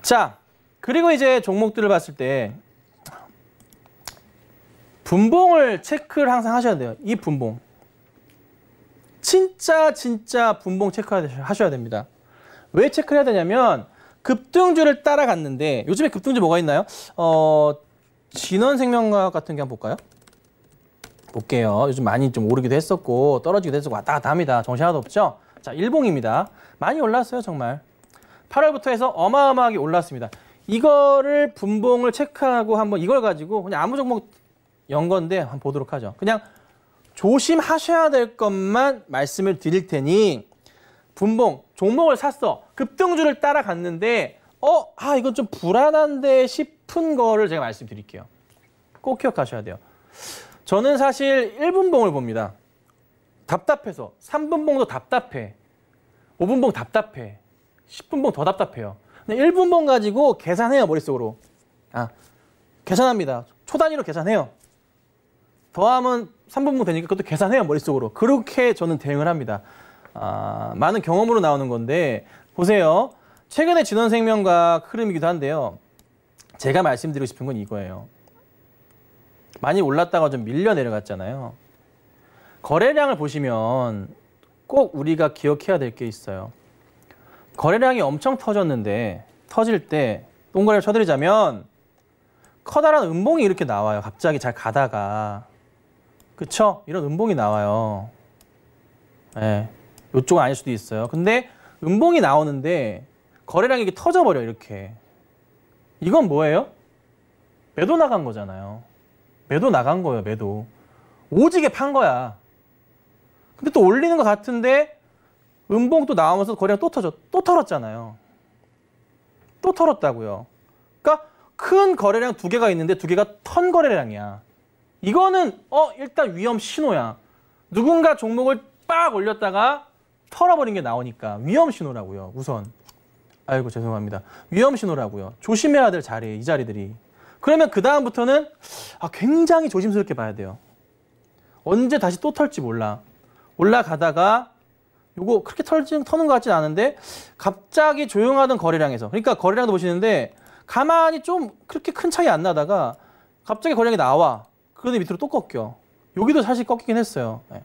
자, 그리고 이제 종목들을 봤을 때 분봉을 체크를 항상 하셔야 돼요. 이 분봉. 진짜 분봉 체크하셔야 됩니다. 왜 체크를 해야 되냐면 급등주를 따라갔는데 요즘에 급등주 뭐가 있나요? 진원생명과학 같은 게 한번 볼까요? 볼게요. 요즘 많이 좀 오르기도 했었고 떨어지기도 했었고 왔다 갔다 합니다. 정신 하나도 없죠? 자, 일봉입니다. 많이 올랐어요, 정말. 8월부터 해서 어마어마하게 올랐습니다. 이거를 분봉을 체크하고 한번 이걸 가지고 그냥 아무 종목 연 건데 한번 보도록 하죠. 그냥 조심하셔야 될 것만 말씀을 드릴 테니 분봉, 종목을 샀어. 급등주를 따라갔는데 이건 좀 불안한데 싶은 거를 제가 말씀드릴게요. 꼭 기억하셔야 돼요. 저는 사실 1분봉을 봅니다. 답답해서. 3분봉도 답답해. 5분봉 답답해. 10분봉 더 답답해요. 근데 1분봉 가지고 계산해요, 머릿속으로. 계산합니다. 초 단위로 계산해요. 더하면 3분봉 되니까 그것도 계산해요, 머릿속으로. 그렇게 저는 대응을 합니다. 많은 경험으로 나오는 건데 보세요. 최근에 진원생명과학 흐름이기도 한데요. 제가 말씀드리고 싶은 건 이거예요. 많이 올랐다가 좀 밀려 내려갔잖아요. 거래량을 보시면 꼭 우리가 기억해야 될 게 있어요. 거래량이 엄청 터졌는데 터질 때 동그라미를 쳐드리자면 커다란 음봉이 이렇게 나와요. 갑자기 잘 가다가. 그쵸? 이런 음봉이 나와요. 네. 이쪽은 아닐 수도 있어요. 근데 음봉이 나오는데 거래량이 이렇게 터져버려, 이렇게. 이건 뭐예요? 매도 나간 거잖아요. 매도 나간 거예요, 매도. 오지게 판 거야. 근데 또 올리는 것 같은데 음봉 또 나오면서 거래량 또 털었잖아요. 또 털었다고요. 그러니까 큰 거래량 두 개가 있는데 두 개가 턴 거래량이야. 이거는 일단 위험 신호야. 누군가 종목을 빡 올렸다가 털어버린 게 나오니까 위험 신호라고요. 우선. 아이고 죄송합니다. 위험 신호라고요. 조심해야 될 자리에 이 자리들이. 그러면 그 다음부터는 굉장히 조심스럽게 봐야 돼요. 언제 다시 또 털지 몰라. 올라가다가 요거 그렇게 터는 것 같진 않은데 갑자기 조용하던 거래량에서, 그러니까 거래량도 보시는데 가만히 좀 그렇게 큰 차이 안 나다가 갑자기 거래량이 나와. 그런데 밑으로 또 꺾여. 여기도 사실 꺾이긴 했어요. 네.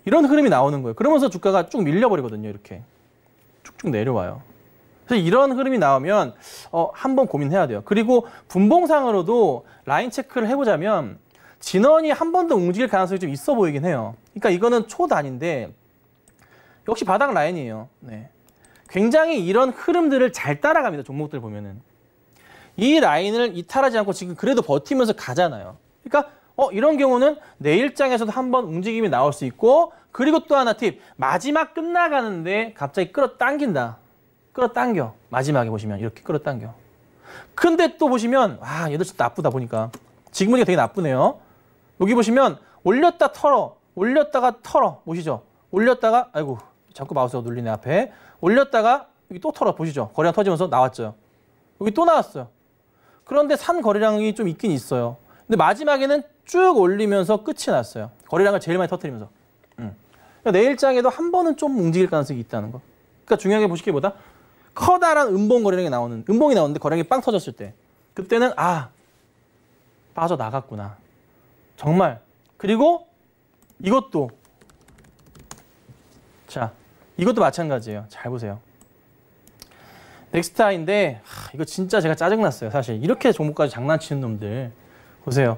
이런 흐름이 나오는 거예요. 그러면서 주가가 쭉 밀려버리거든요. 이렇게 쭉쭉 내려와요. 그래서 이런 흐름이 나오면 한번 고민해야 돼요. 그리고 분봉상으로도 라인 체크를 해보자면 진원이 한 번 더 움직일 가능성이 좀 있어 보이긴 해요. 그러니까 이거는 초단인데 역시 바닥 라인이에요. 네. 굉장히 이런 흐름들을 잘 따라갑니다. 종목들 보면은. 이 라인을 이탈하지 않고 지금 그래도 버티면서 가잖아요. 그러니까 이런 경우는 내일장에서도 한번 움직임이 나올 수 있고, 그리고 또 하나 팁. 마지막 끝나가는데 갑자기 끌어당긴다. 끌어당겨. 마지막에 보시면 이렇게 끌어당겨. 근데 또 보시면 얘도 진짜 나쁘다 보니까. 지금 보니까 되게 나쁘네요. 여기 보시면 올렸다 털어. 올렸다가 털어. 보시죠. 올렸다가 아이고 자꾸 마우스가 눌리네 앞에. 올렸다가 여기 또 털어. 보시죠. 거래량 터지면서 나왔죠. 여기 또 나왔어요. 그런데 산 거래량이 좀 있긴 있어요. 근데 마지막에는 쭉 올리면서 끝이 났어요. 거래량을 제일 많이 터뜨리면서. 그러니까 내일장에도 한 번은 좀 움직일 가능성이 있다는 거. 그러니까 중요하게 보시기보다 커다란 음봉 거래량이 음봉이 나오는데 거래량이 빵 터졌을 때 그때는 빠져나갔구나. 정말. 그리고 이것도 이것도 마찬가지예요. 잘 보세요. 넥스타인데 이거 진짜 제가 짜증났어요. 사실 이렇게 종목까지 장난치는 놈들. 보세요.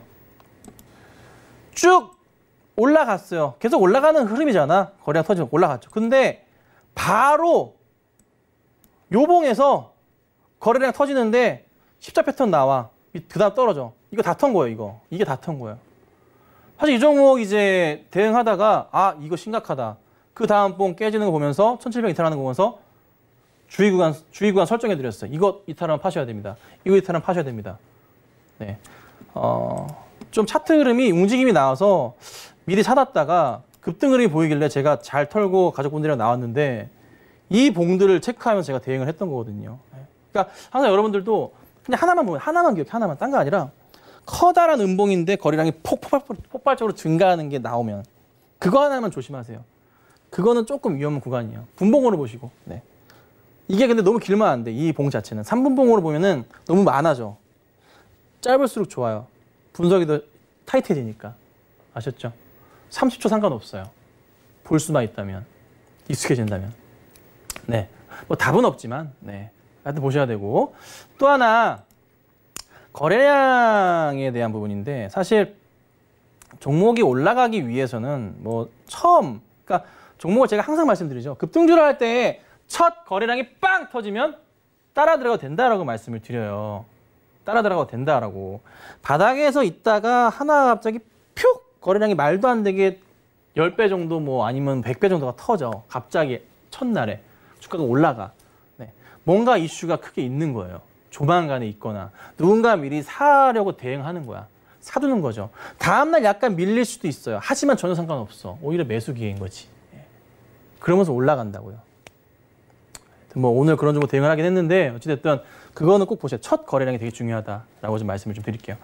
쭉 올라갔어요. 계속 올라가는 흐름이잖아. 거래량 터지면 올라갔죠. 근데 바로 요봉에서 거래량 터지는데 십자 패턴 나와. 그 다음 떨어져. 이거 다 턴 거예요. 이게 다 턴 거예요. 사실 이 종목 이제 대응하다가 이거 심각하다. 그 다음 봉 깨지는 거 보면서 1700 이탈하는 거 보면서 주의구간 설정해 드렸어요. 이거 이탈하면 파셔야 됩니다. 이거 이탈하면 파셔야 됩니다. 네. 좀 차트 흐름이 움직임이 나와서 미리 사놨다가 급등 흐름이 보이길래 제가 잘 털고 가족분들이랑 나왔는데 이 봉들을 체크하면서 제가 대응을 했던 거거든요. 그러니까 항상 여러분들도 그냥 하나만 보면 하나만 기억해. 하나만. 딴 거 아니라 커다란 음봉인데 거래량이 폭발적으로 증가하는 게 나오면 그거 하나만 조심하세요. 그거는 조금 위험한 구간이에요. 분봉으로 보시고. 네. 이게 근데 너무 길면 안 돼. 이 봉 자체는. 3분봉으로 보면은 너무 많아져. 짧을수록 좋아요. 분석이 더 타이트해지니까. 아셨죠? 30초 상관없어요. 볼 수만 있다면. 익숙해진다면. 네. 뭐 답은 없지만, 네. 하여튼 보셔야 되고. 또 하나, 거래량에 대한 부분인데, 사실 종목이 올라가기 위해서는 뭐 처음, 그러니까 종목을 제가 항상 말씀드리죠. 급등주를 할 때 첫 거래량이 빵 터지면 따라 들어가도 된다라고 말씀을 드려요. 따라 들어가도 된다라고. 바닥에서 있다가 하나 갑자기 표 거래량이 말도 안 되게 10배 정도 뭐 아니면 100배 정도가 터져. 갑자기 첫날에 주가가 올라가. 네. 뭔가 이슈가 크게 있는 거예요. 조만간에 있거나 누군가 미리 사려고 대응하는 거야. 사두는 거죠. 다음날 약간 밀릴 수도 있어요. 하지만 전혀 상관없어. 오히려 매수 기회인 거지. 그러면서 올라간다고요. 뭐 오늘 그런 정도 대응을 하긴 했는데 어찌됐든 그거는 꼭 보세요. 첫 거래량이 되게 중요하다라고 좀 말씀을 좀 드릴게요.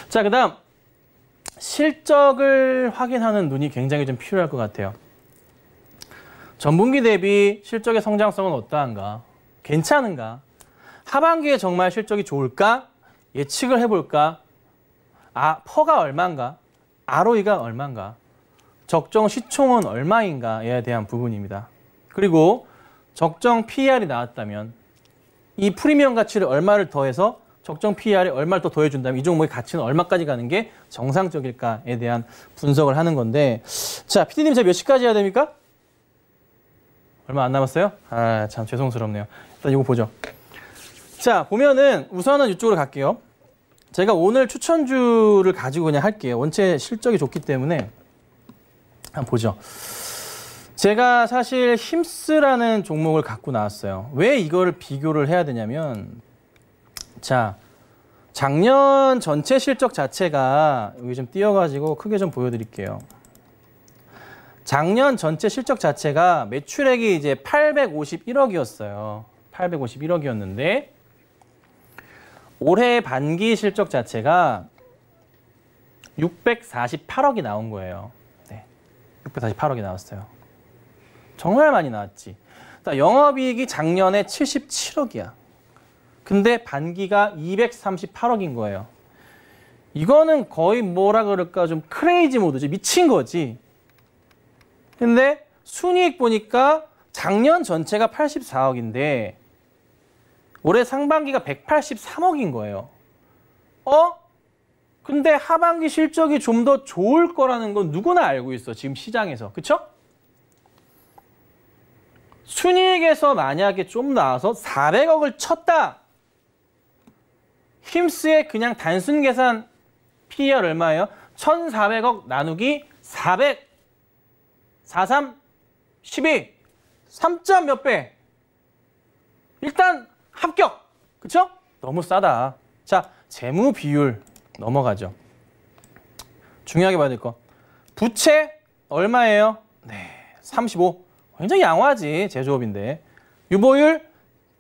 자, 그다음 실적을 확인하는 눈이 굉장히 좀 필요할 것 같아요. 전분기 대비 실적의 성장성은 어떠한가? 괜찮은가? 하반기에 정말 실적이 좋을까? 예측을 해볼까? 퍼가 얼마인가? ROE가 얼마인가? 적정 시총은 얼마인가에 대한 부분입니다. 그리고 적정 PER이 나왔다면 이 프리미엄 가치를 얼마를 더해서 적정 PER에 얼마를 더 더해준다면 이 종목의 가치는 얼마까지 가는 게 정상적일까에 대한 분석을 하는 건데, 자, PD님 제가 몇 시까지 해야 됩니까? 얼마 안 남았어요? 아, 참 죄송스럽네요. 일단 이거 보죠. 자, 보면은 우선은 이쪽으로 갈게요. 제가 오늘 추천주를 가지고 그냥 할게요. 원체 실적이 좋기 때문에 한번 보죠. 제가 사실 힘스라는 종목을 갖고 나왔어요. 왜 이거를 비교를 해야 되냐면, 자, 작년 전체 실적 자체가 여기 좀 띄어가지고 크게 좀 보여드릴게요. 작년 전체 실적 자체가 매출액이 이제 851억이었어요. 851억이었는데 올해 반기 실적 자체가 648억이 나온 거예요. 네, 648억이 나왔어요. 정말 많이 나왔지. 영업이익이 작년에 77억이야. 근데 반기가 238억인 거예요. 이거는 거의 뭐라 그럴까 좀 크레이지 모드지. 미친 거지. 근데 순이익 보니까 작년 전체가 84억인데 올해 상반기가 183억인 거예요. 근데 하반기 실적이 좀 더 좋을 거라는 건 누구나 알고 있어. 지금 시장에서. 그쵸? 순이익에서 만약에 좀 나와서 400억을 쳤다. 힘스의 그냥 단순 계산 PER 얼마예요? 1,400억 나누기 400. 43, 12. 3점 몇 배? 일단 합격. 그쵸? 너무 싸다. 자, 재무 비율 넘어가죠. 중요하게 봐야 될 거. 부채 얼마예요? 네, 35. 굉장히 양호하지. 제조업인데. 유보율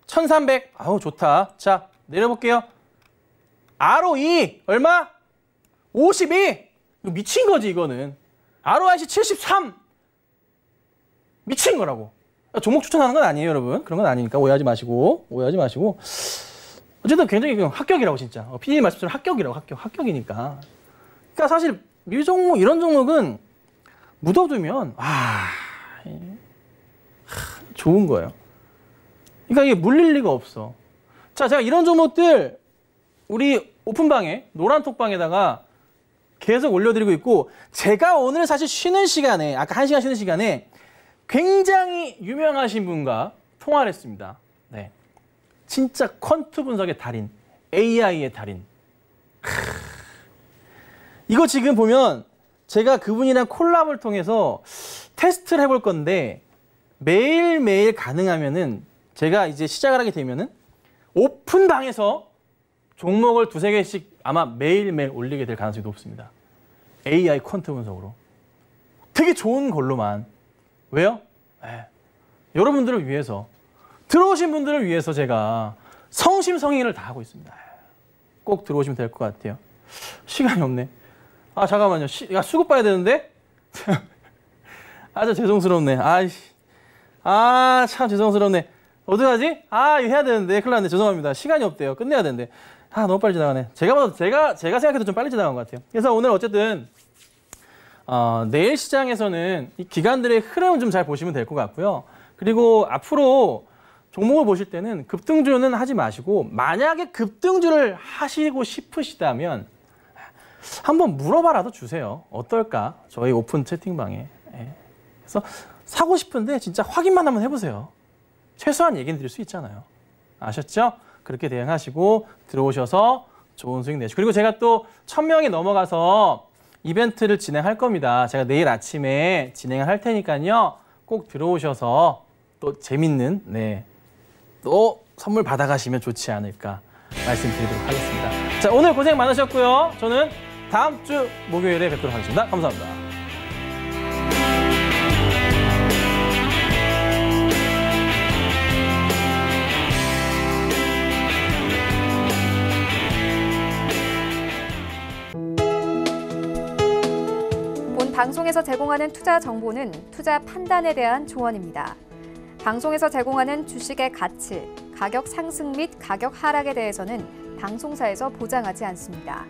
1300. 아우 좋다. 자, 내려볼게요. ROE 얼마? 52. 이거 미친 거지 이거는. ROIC 73. 미친 거라고. 종목 추천하는 건 아니에요, 여러분. 그런 건 아니니까 오해하지 마시고. 어쨌든 굉장히 합격이라고 진짜. PD님 말씀처럼 합격이라고. 합격이니까. 그러니까 사실 이 종목 이런 종목은 묻어두면 좋은 거예요. 그러니까 이게 물릴 리가 없어. 자, 제가 이런 종목들 우리 오픈방에 노란 톡방에다가 계속 올려드리고 있고, 제가 오늘 사실 쉬는 시간에 아까 1시간 쉬는 시간에 굉장히 유명하신 분과 통화를 했습니다. 네, 진짜 퀀트 분석의 달인, AI의 달인. 이거 지금 보면 제가 그분이랑 콜라보를 통해서 테스트를 해볼 건데 매일매일 가능하면은 제가 이제 시작을 하게 되면은 오픈방에서 종목을 2-3개씩 아마 매일매일 올리게 될 가능성이 높습니다. AI 퀀트 분석으로. 되게 좋은 걸로만. 왜요? 여러분들을 위해서, 들어오신 분들을 위해서 제가 성심성의를 다 하고 있습니다. 꼭 들어오시면 될 것 같아요. 시간이 없네. 잠깐만요. 수급 봐야 되는데? 저 죄송스럽네. 참 죄송스럽네. 어떡하지? 아, 이거 해야 되는데. 큰일 났네. 죄송합니다. 시간이 없대요. 끝내야 되는데. 아, 너무 빨리 지나가네. 제가 생각해도 좀 빨리 지나간 것 같아요. 그래서 오늘 어쨌든 내일 시장에서는 이 기관들의 흐름을 좀 잘 보시면 될 것 같고요. 그리고 앞으로 종목을 보실 때는 급등주는 하지 마시고 만약에 급등주를 하시고 싶으시다면 한번 물어봐라도 주세요. 어떨까? 저희 오픈 채팅방에. 예. 그래서 사고 싶은데 진짜 확인만 한번 해보세요. 최소한 얘기는 드릴 수 있잖아요. 아셨죠? 그렇게 대응하시고 들어오셔서 좋은 수익 내시고. 그리고 제가 또 1000명이 넘어가서 이벤트를 진행할 겁니다. 제가 내일 아침에 진행을 할 테니까요. 꼭 들어오셔서 또 재밌는 또 선물 받아가시면 좋지 않을까 말씀드리도록 하겠습니다. 자, 오늘 고생 많으셨고요. 저는 다음 주 목요일에 뵙도록 하겠습니다. 감사합니다. 본 방송에서 제공하는 투자 정보는 투자 판단에 대한 조언입니다. 방송에서 제공하는 주식의 가치, 가격 상승 및 가격 하락에 대해서는 방송사에서 보장하지 않습니다.